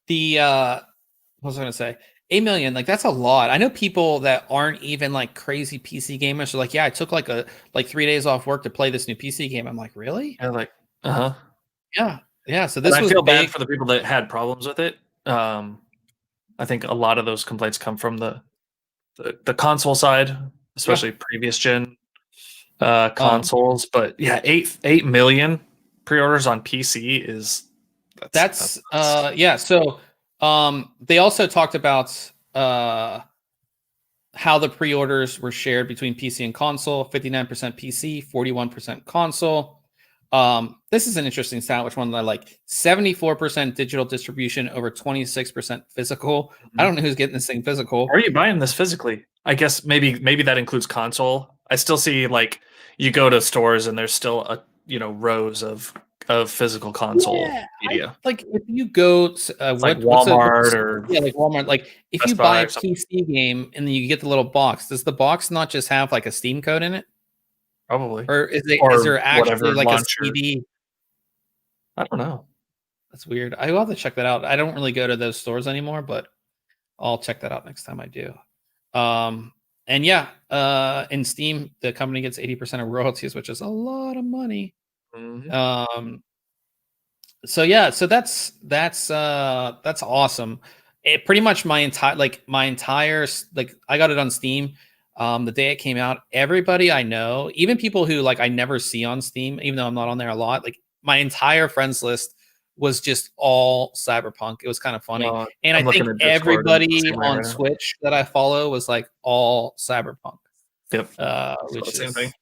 the what was I going to say? 8 million, like that's a lot. I know people that aren't even like crazy PC gamers are like, I took like 3 days off work to play this new PC game. I'm like, really? Yeah, like, yeah. So this I feel bad for the people that had problems with it. I think a lot of those complaints come from the console side, especially previous gen consoles. But yeah, 8 million pre-orders on PC is that's So they also talked about how the pre-orders were shared between PC and console. 59% PC, 41% console. This is an interesting stat, which one that I like. 74% digital distribution over 26% physical. Mm-hmm. I don't know who's getting this thing physical. Are you buying this physically? I guess maybe that includes console. I still see like you go to stores and there's still rows of physical console media. Like if you go to like Walmart like Walmart, like if Best you buy a PC game and then you get the little box, does the box not just have like a Steam code in it? Probably. Or is there actually like launcher. A CD? I don't know. That's weird. I will have to check that out. I don't really go to those stores anymore, but I'll check that out next time I do. In Steam, the company gets 80% of royalties, which is a lot of money. Mm-hmm. So that's awesome. It pretty much my entire I got it on Steam. The day it came out, everybody I know, even people who like I never see on Steam, even though I'm not on there a lot, like my entire friends list was just all Cyberpunk. It was kind of funny. And I think everybody on Twitch that I follow was like all Cyberpunk. Yep. Which is same thing.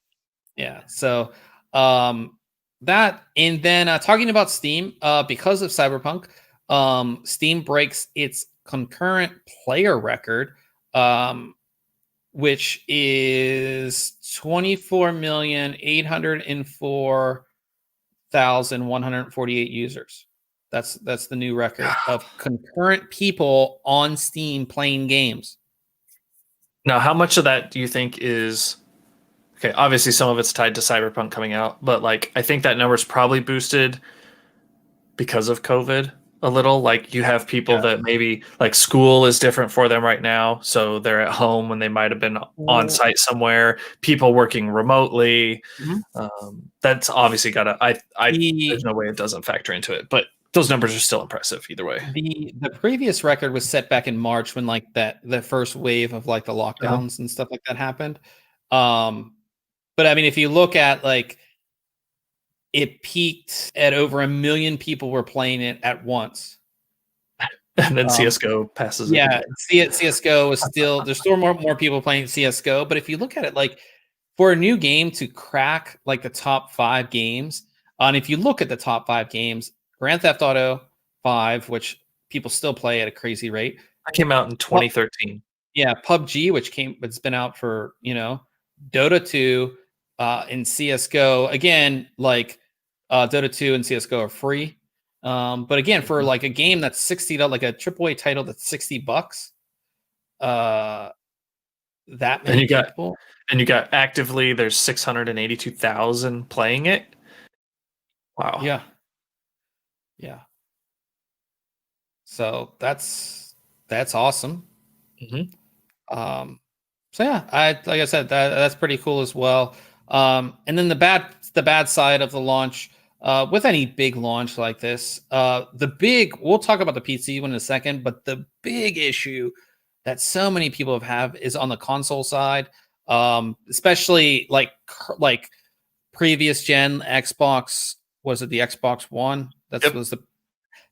Yeah. So that, and then talking about Steam, because of Cyberpunk, Steam breaks its concurrent player record, which is 24,804,148 users. That's the new record of concurrent people on Steam playing games. Now, how much of that do you think is okay? Obviously, some of it's tied to Cyberpunk coming out, but like I think that number's probably boosted because of COVID. a little. Like you have people that maybe like school is different for them right now, so they're at home when they might have been on site somewhere. People working remotely. That's obviously got to. There's no way it doesn't factor into it, but those numbers are still impressive either way. The previous record was set back in March when like the first wave of like the lockdowns and stuff like that happened. But I mean, if you look at like, it peaked at over 1 million people were playing it at once. And then CS:GO passes. Yeah, CS:GO is still, there's still more people playing CS:GO. But if you look at it, like for a new game to crack like the top 5 games, and if you look at the top 5 games, Grand Theft Auto 5, which people still play at a crazy rate. That came out in 2013. Yeah, PUBG, it's been out for, Dota 2, and CS:GO. Again, like Dota 2 and CS:GO are free. But again, for like a game that's $60, like a AAA title that's $60, that many people. And you got actively, there's 682,000 playing it. Wow. Yeah. So that's awesome. So yeah, like I said, that's pretty cool as well. And then the bad side of the launch, with any big launch like this, we'll talk about the PC one in a second, but the big issue that so many people have is on the console side, especially like previous gen Xbox. Was it the Xbox One? Was the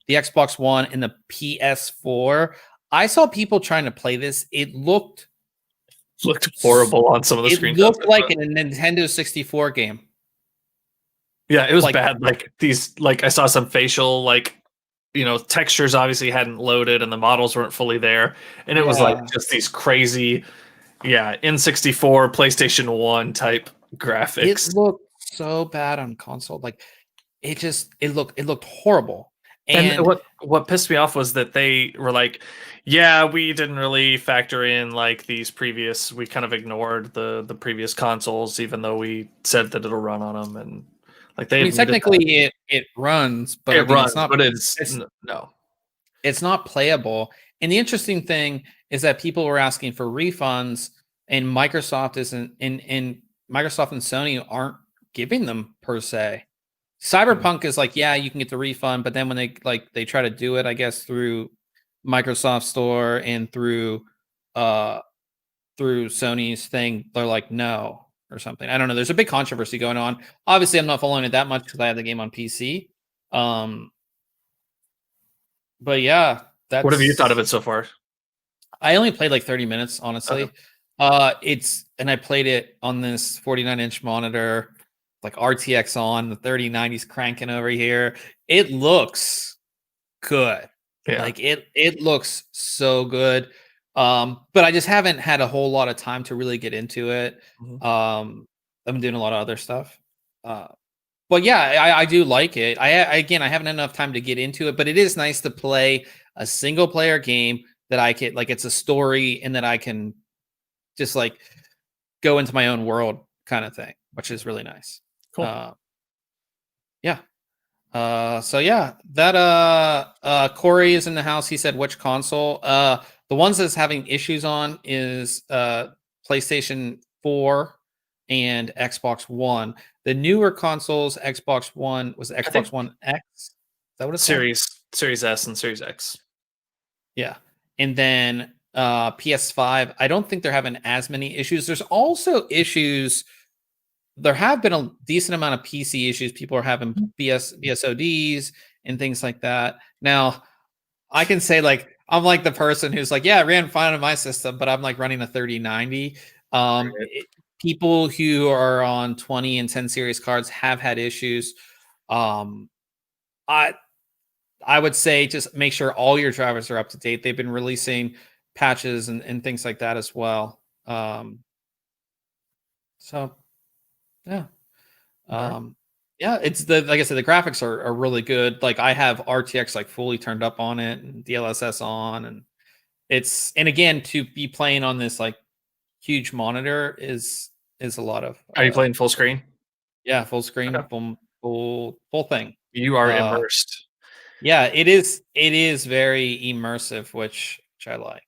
Xbox One and the PS4. I saw people trying to play this. It looked horrible on some of the screens. It looked like a Nintendo 64 game. Yeah, it was bad. Like I saw some facial, textures obviously hadn't loaded and the models weren't fully there. And it was like just these crazy, N64, PlayStation 1 type graphics. It looked so bad on console. Like it looked horrible. And what pissed me off was that they were like, we didn't really factor in like these previous, we kind of ignored the previous consoles, even though we said that it'll run on them. And like technically it runs, but it's not playable. And the interesting thing is that people were asking for refunds, and Microsoft Microsoft and Sony aren't giving them per se. Cyberpunk is like, you can get the refund, but then when they try to do it, I guess through Microsoft Store and through Sony's thing, they're like no or something. I don't know. There's a big controversy going on. Obviously, I'm not following it that much because I have the game on PC. But yeah, what have you thought of it so far? I only played like 30 minutes, honestly. And I played it on this 49-inch monitor, like RTX on the 3090's cranking over here. It looks good. Like it looks so good. But I just haven't had a whole lot of time to really get into it. I've been doing a lot of other stuff. But yeah, I do like it. I haven't had enough time to get into it, but it is nice to play a single player game that I can, like, it's a story and that I can just like go into my own world kind of thing, which is really nice. Cool. So yeah, that Corey is in the house. He said, which console? The ones that's having issues on is PlayStation 4 and Xbox One. The newer consoles, Xbox One was Xbox One X. Is that what it's Series S and Series X. Yeah. And then PS5, I don't think they're having as many issues. There's also issues. There have been a decent amount of PC issues. People are having BSODs and things like that. Now, I can say, like, I'm like the person who's like, it ran fine on my system, but I'm like running a 3090. People who are on 20 and 10 series cards have had issues. I would say just make sure all your drivers are up to date. They've been releasing patches and things like that as well. So yeah. It's like I said, the graphics are really good. Like I have RTX like fully turned up on it and DLSS on, and again, to be playing on this like huge monitor is a lot of. Are you playing full screen? Yeah, full screen, full thing. You are immersed. Yeah, it is. It is very immersive, which I like.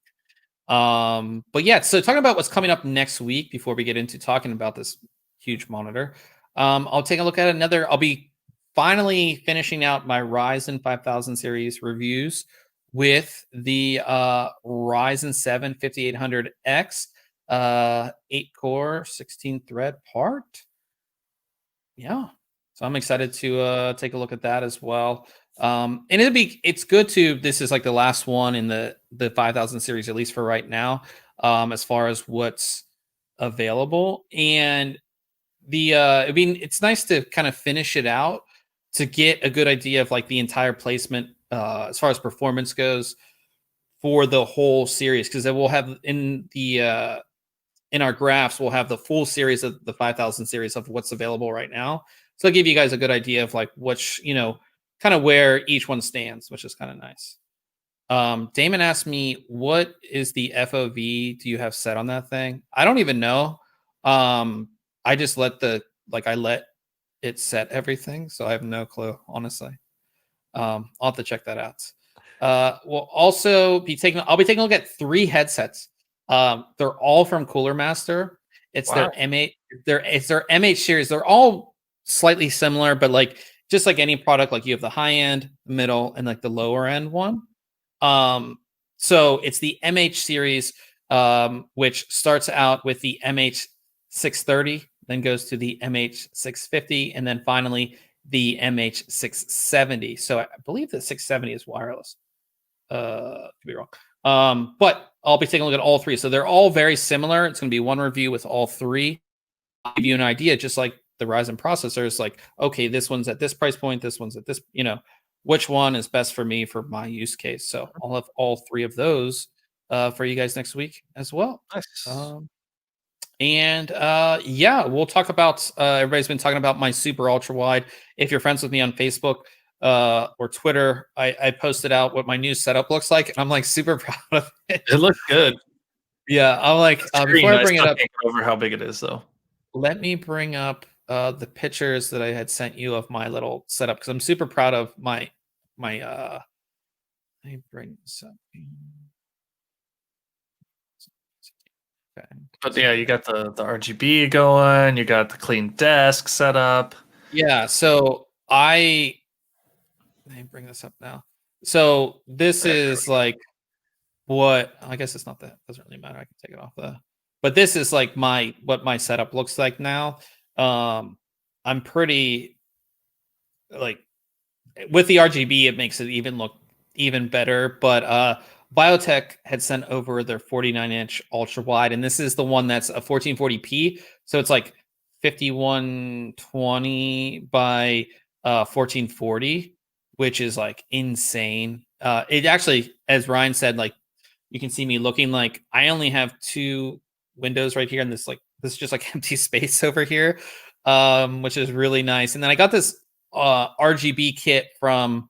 But yeah, so talking about what's coming up next week before we get into talking about this huge monitor, I'll take a look at another. I'll be finally finishing out my Ryzen 5000 series reviews with the Ryzen 7 5800X 8 core 16 thread part. Yeah. So I'm excited to take a look at that as well. And it's good to, this is like the last one in the 5000 series, at least for right now, as far as what's available. And I mean, it's nice to kind of finish it out to get a good idea of like the entire placement as far as performance goes for the whole series, because it will have in our graphs, we'll have the full series of the 5000 series of what's available right now. So I'll give you guys a good idea of like which, kind of where each one stands, which is kind of nice. Damon asked me, what is the FOV do you have set on that thing? I don't even know. I just I let it set everything. So I have no clue, honestly. I'll have to check that out. We'll also I'll be taking a look at 3 headsets. They're all from Cooler Master. It's their M8. It's their MH series. They're all slightly similar, but like just like any product, like you have the high end, middle, and like the lower end one. So it's the MH series, which starts out with the MH630, then goes to the MH650, and then finally the MH670. So I believe the 670 is wireless. Could be wrong. But I'll be taking a look at all 3. So they're all very similar. It's going to be one review with all 3. I'll give you an idea, just like the Ryzen processors, like, okay, this one's at this price point, this one's at this, which one is best for me for my use case. So I'll have all 3 of those for you guys next week as well. Nice. Yeah, we'll talk about everybody's been talking about my super ultra wide. If you're friends with me on Facebook or Twitter, I posted out what my new setup looks like, and I'm like super proud of it. It looks good. Yeah, I'm like before I bring it up, over how big it is though. let me bring up the pictures that I had sent you of my little setup, because I'm super proud of my let me bring this up. Okay. But yeah, you got the RGB going, you got the clean desk set up. Yeah, so let me bring this up now. So this is like what, I guess it's not that, doesn't really matter. I can take it off but this is like what my setup looks like now. I'm pretty like, with the RGB, it makes it even look even better. But Biotech had sent over their 49-inch ultra wide, and this is the one that's a 1440p. So it's like 5120 by 1440, which is like insane. It actually, as Ryan said, like you can see me looking like I only have 2 windows right here, and this is just like empty space over here, which is really nice. And then I got this RGB kit from,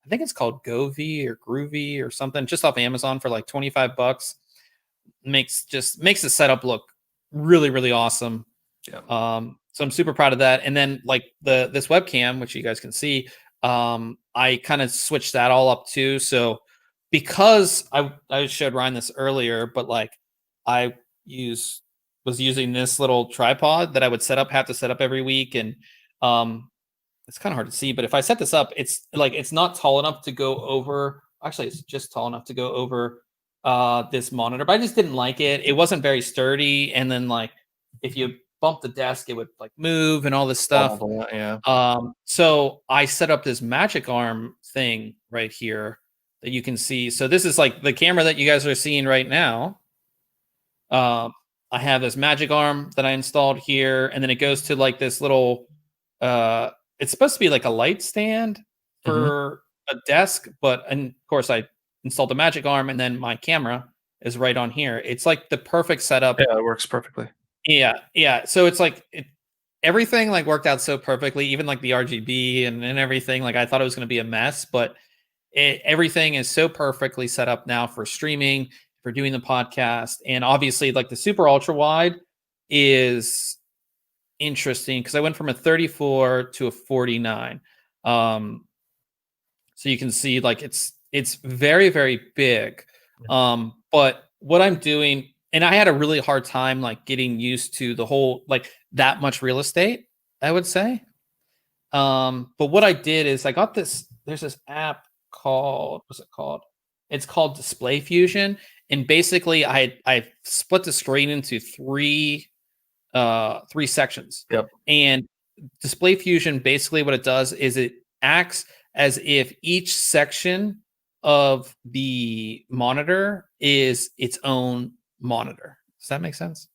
I think it's called Govy or Groovy or something, just off Amazon for like $25. Makes the setup look really, really awesome. Yeah. So I'm super proud of that. And then like this webcam, which you guys can see, I kind of switched that all up too. So because I showed Ryan this earlier, but like I was using this little tripod that I would have to set up every week, and it's kind of hard to see, but if I set this up, it's not tall enough to go over. Actually, it's just tall enough to go over this monitor, but I just didn't like it. It wasn't very sturdy, and then like if you bump the desk, it would like move and all this stuff. Yeah. So I set up this magic arm thing right here that you can see. So this is like the camera that you guys are seeing right now. I have this magic arm that I installed here, and then it goes to like this little it's supposed to be like a light stand for a desk, but and of course I installed the magic arm, and then my camera is right on here. It's like the perfect setup. Yeah, it works perfectly. Yeah. So it's like everything like worked out so perfectly, even like the RGB and everything. Like I thought it was going to be a mess, but everything is so perfectly set up now for streaming, for doing the podcast, and obviously like the super ultra wide is interesting because I went from a 34 to a 49. So So you can see like it's very, very big. But what I'm doing, and I had a really hard time like getting used to the whole like that much real estate, I would say. But what I did is I got this, there's this app called, what's it called? It's called Display Fusion. And basically I split the screen into three sections. Yep. And Display Fusion, basically what it does is it acts as if each section of the monitor is its own monitor. Does that make sense?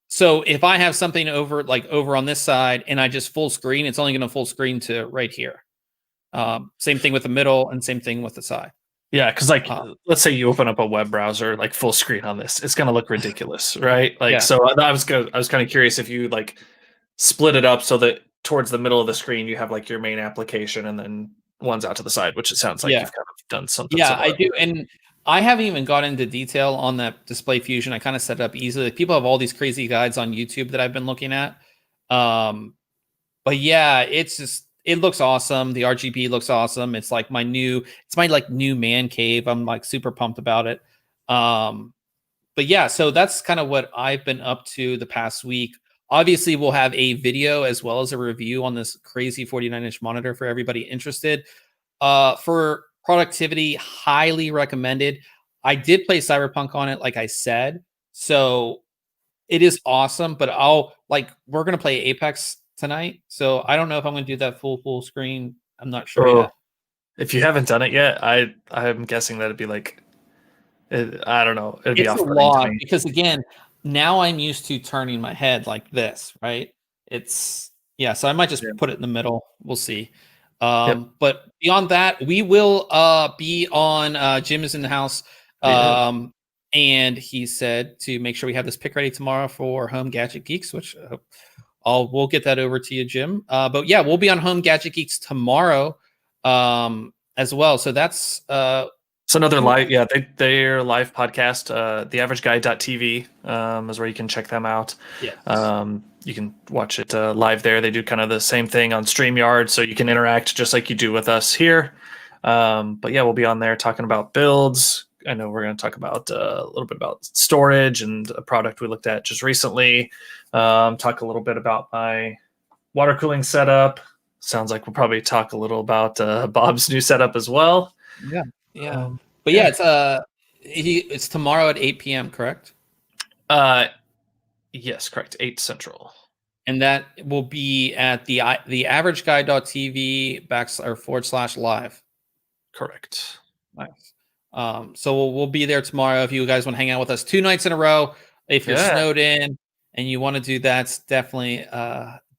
So if I have something over on this side and I just full screen, it's only going to full screen to right here. Same thing with the middle and same thing with the side. Yeah, because like let's say you open up a web browser like full screen on this, it's gonna look ridiculous, right? Like, Yeah. so I was kind of curious if you like split it up so that towards the middle of the screen you have like your main application and then one's out to the side, which it sounds like you've kind of done something. Yeah, similar. I do, and I haven't even got into detail on that Display Fusion. I kind of set it up easily. People have all these crazy guides on YouTube that I've been looking at. But yeah, it looks awesome. The RGB looks awesome. It's like my new man cave. I'm like super pumped about it. But yeah, so that's kind of what I've been up to the past week. Obviously, we'll have a video as well as a review on this crazy 49-inch monitor for everybody interested. For productivity, highly recommended. I did play Cyberpunk on it, like I said. So it is awesome, but we're going to play Apex tonight. So I don't know if I'm going to do that full screen. I'm not sure yet. If you haven't done it yet, I'm guessing that'd be like, I don't know. It'd be a lot because again, now I'm used to turning my head like this, right? So I might just put it in the middle. We'll see. But beyond that, we will be on Jim is in the house. And he said to make sure we have this pick ready tomorrow for Home Gadget Geeks, which we'll get that over to you, Jim. But yeah, we'll be on Home Gadget Geeks tomorrow as well. So that's it's another live, their live podcast. TheAverageGuy.tv is where you can check them out. Yeah. You can watch it live there. They do kind of the same thing on StreamYard, so you can interact just like you do with us here. But yeah, we'll be on there talking about builds. I know we're going to talk about a little bit about storage and a product we looked at just recently. Talk a little bit about my water cooling setup. Sounds like we'll probably talk a little about Bob's new setup as well. Yeah. But yeah, it's tomorrow at 8 p.m., correct? Yes, correct. 8 Central. And that will be at the averageguy.tv/live. Correct. Nice. So we'll be there tomorrow if you guys want to hang out with us 2 nights in a row. If you're snowed in and you want to do that, definitely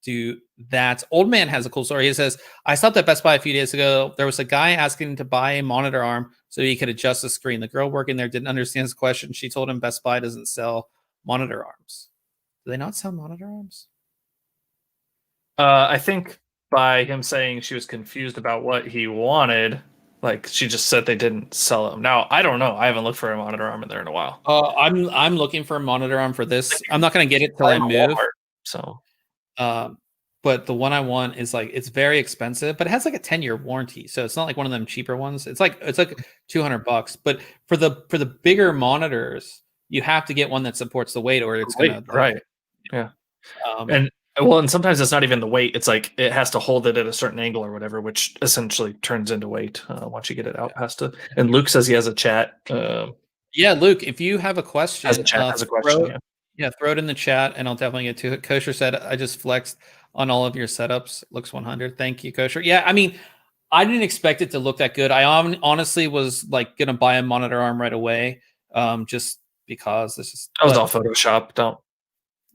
do that. Old Man has a cool story. He says, I stopped at Best Buy a few days ago. There was a guy asking to buy a monitor arm so he could adjust the screen. The girl working there didn't understand his question. She told him Best Buy doesn't sell monitor arms. Do they not sell monitor arms? I think by him saying she was confused about what he wanted, like she just said they didn't sell them. Now, I don't know. I haven't looked for a monitor arm in there in a while. I'm looking for a monitor arm for this. I'm not going to get it till I move. Walmart, so, but the one I want is like it's very expensive, but it has like a 10-year warranty, so it's not like one of them cheaper ones. It's like $200. But for the bigger monitors, you have to get one that supports the weight, or it's gonna right. Yeah, and sometimes it's not even the weight. It's like it has to hold it at a certain angle or whatever, which essentially turns into weight once you get it out past it. And Luke says he has a chat. Yeah, Luke, if you have a question, has a question. Throw it in the chat, and I'll definitely get to it. Kosher said, I just flexed on all of your setups. Looks 100. Thank you, Kosher. Yeah, I mean, I didn't expect it to look that good. I honestly was like gonna buy a monitor arm right away, just because this is. That was all Photoshop. Don't.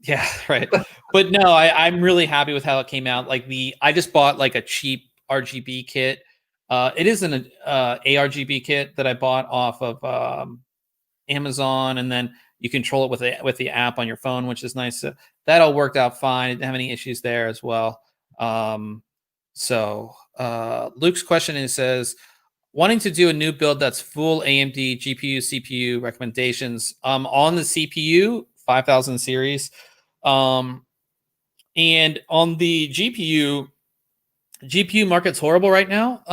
Yeah, right. But no, I'm really happy with how it came out. Like I just bought like a cheap RGB kit. It is an ARGB kit that I bought off of Amazon, and then you control it with the app on your phone, which is nice. So that all worked out fine. I didn't have any issues there as well. So Luke's question says, wanting to do a new build that's full AMD GPU, CPU recommendations on the CPU 5000 series. And on the GPU, GPU market's horrible right now.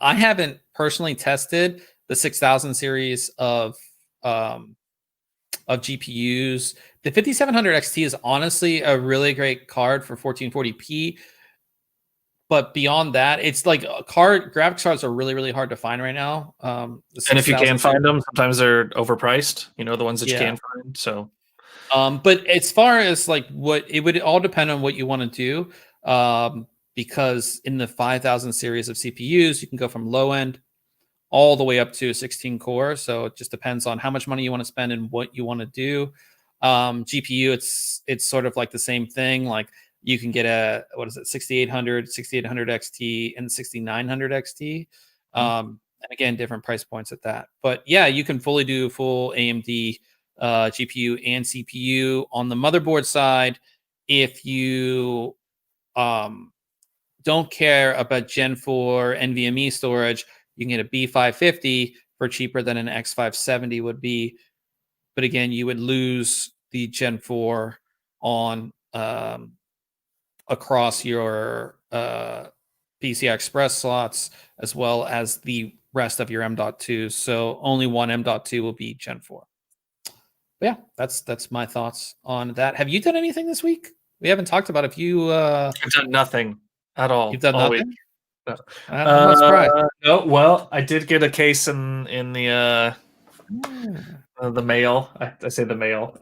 I haven't personally tested the 6000 series of GPUs. The 5700 XT is honestly a really great card for 1440p. But beyond that, it's like graphics cards are really, really hard to find right now. And if you can find them, sometimes they're overpriced. You know, the ones that you can find. So, but as far as like it would all depend on what you want to do. Because in the 5000 series of CPUs, you can go from low end all the way up to 16 core. So it just depends on how much money you want to spend and what you want to do. GPU, it's sort of like the same thing. Like you can get a 6800 XT and 6900 XT. And again, different price points at that. But yeah, you can fully do full AMD GPU and CPU on the motherboard side. If you don't care about Gen 4 NVMe storage, you can get a B550 for cheaper than an X570 would be. But again, you would lose the Gen 4 on across your PCI Express slots, as well as the rest of your M.2. So only one M.2 will be Gen 4. But yeah, that's my thoughts on that. Have you done anything this week? We haven't talked about if you I've done nothing at all. You've done all nothing? week. No. I'm not surprised. No, well, I did get a case in the mail. I say the mail.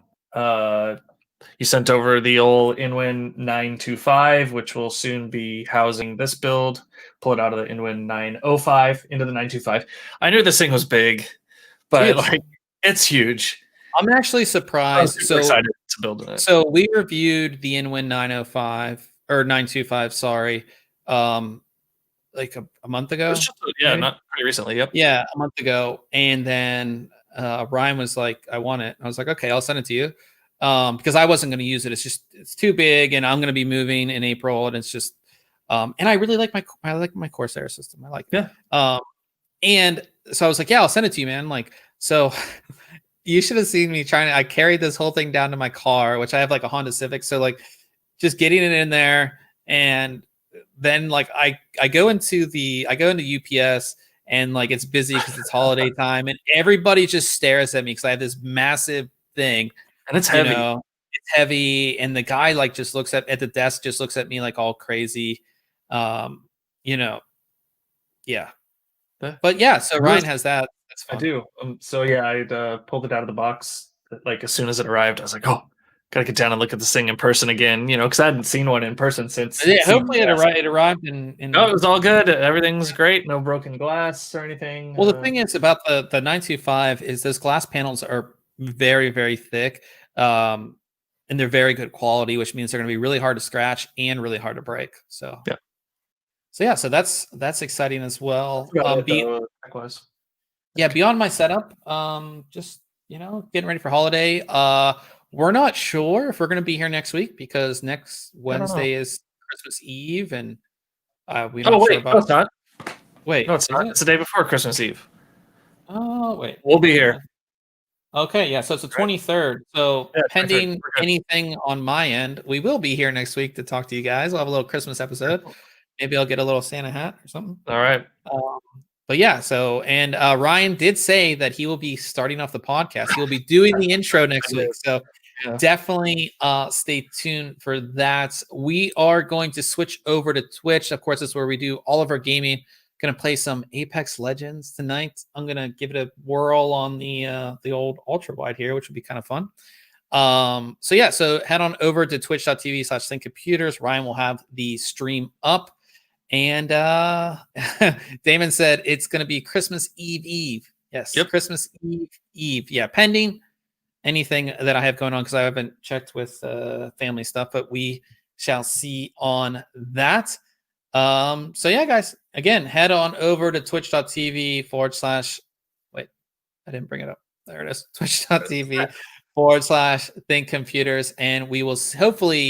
You sent over the old Inwin 925, which will soon be housing this build. Pull it out of the Inwin 905 into the 925. I knew this thing was big, but it's huge. I'm actually surprised. I'm so excited to build it. So we reviewed the Inwin 905 or 925, sorry, like a month ago. Not pretty recently. Yep. Yeah, a month ago. And then Ryan was like, I want it. I was like, okay, I'll send it to you. Because I wasn't going to use it. It's too big, and I'm going to be moving in April, and it's just and I really like my Corsair system. I like it. Yeah. And so I was like, yeah, I'll send it to you, man. Like, so you should have seen me I carried this whole thing down to my car, which I have like a Honda Civic. So like just getting it in there, and then like I go into UPS, and like it's busy because it's holiday time, and everybody just stares at me because I have this massive thing. And it's heavy. It's heavy, and the guy like just looks at the desk, just looks at me like all crazy. Yeah. But yeah, so Ryan has that. That's fun. I do. So yeah, I pulled it out of the box like as soon as it arrived. I was like, oh, gotta get down and look at this thing in person again. You know, because I hadn't seen one in person since. Yeah, hopefully it arrived in. No, it was all good. Everything's great. No broken glass or anything. Well, the thing is about the 925 is those glass panels are very, very thick. And they're very good quality, which means they're going to be really hard to scratch and really hard to break. So so that's exciting as well. Beyond my setup, just getting ready for holiday. We're not sure if we're going to be here next week because next Wednesday is Christmas Eve, and we don't sure about. No, it's not. Wait, no, it's not. It's the day before Christmas Eve. Oh, wait, we'll be here. Okay, yeah, so it's the 23rd. So pending anything on my end, we will be here next week to talk to you guys. We'll have a little Christmas episode. Maybe I'll get a little Santa hat or something. All right. But yeah, so and Ryan did say that he will be starting off the podcast. He will be doing the intro next week. So definitely stay tuned for that. We are going to switch over to Twitch. Of course, that's where we do all of our gaming. Gonna play some Apex Legends tonight. I'm gonna give it a whirl on the old ultra wide here, which would be kind of fun. So head on over to twitch.tv/ThinkComputers. Ryan will have the stream up, and Damon said it's gonna be Christmas Eve. Yes, yep. Christmas Eve. Yeah, pending anything that I have going on because I haven't checked with family stuff, but we shall see on that. So yeah, guys, again, head on over to twitch.tv/ wait, I didn't bring it up. There it is. Twitch.tv /ThinkComputers, and we will hopefully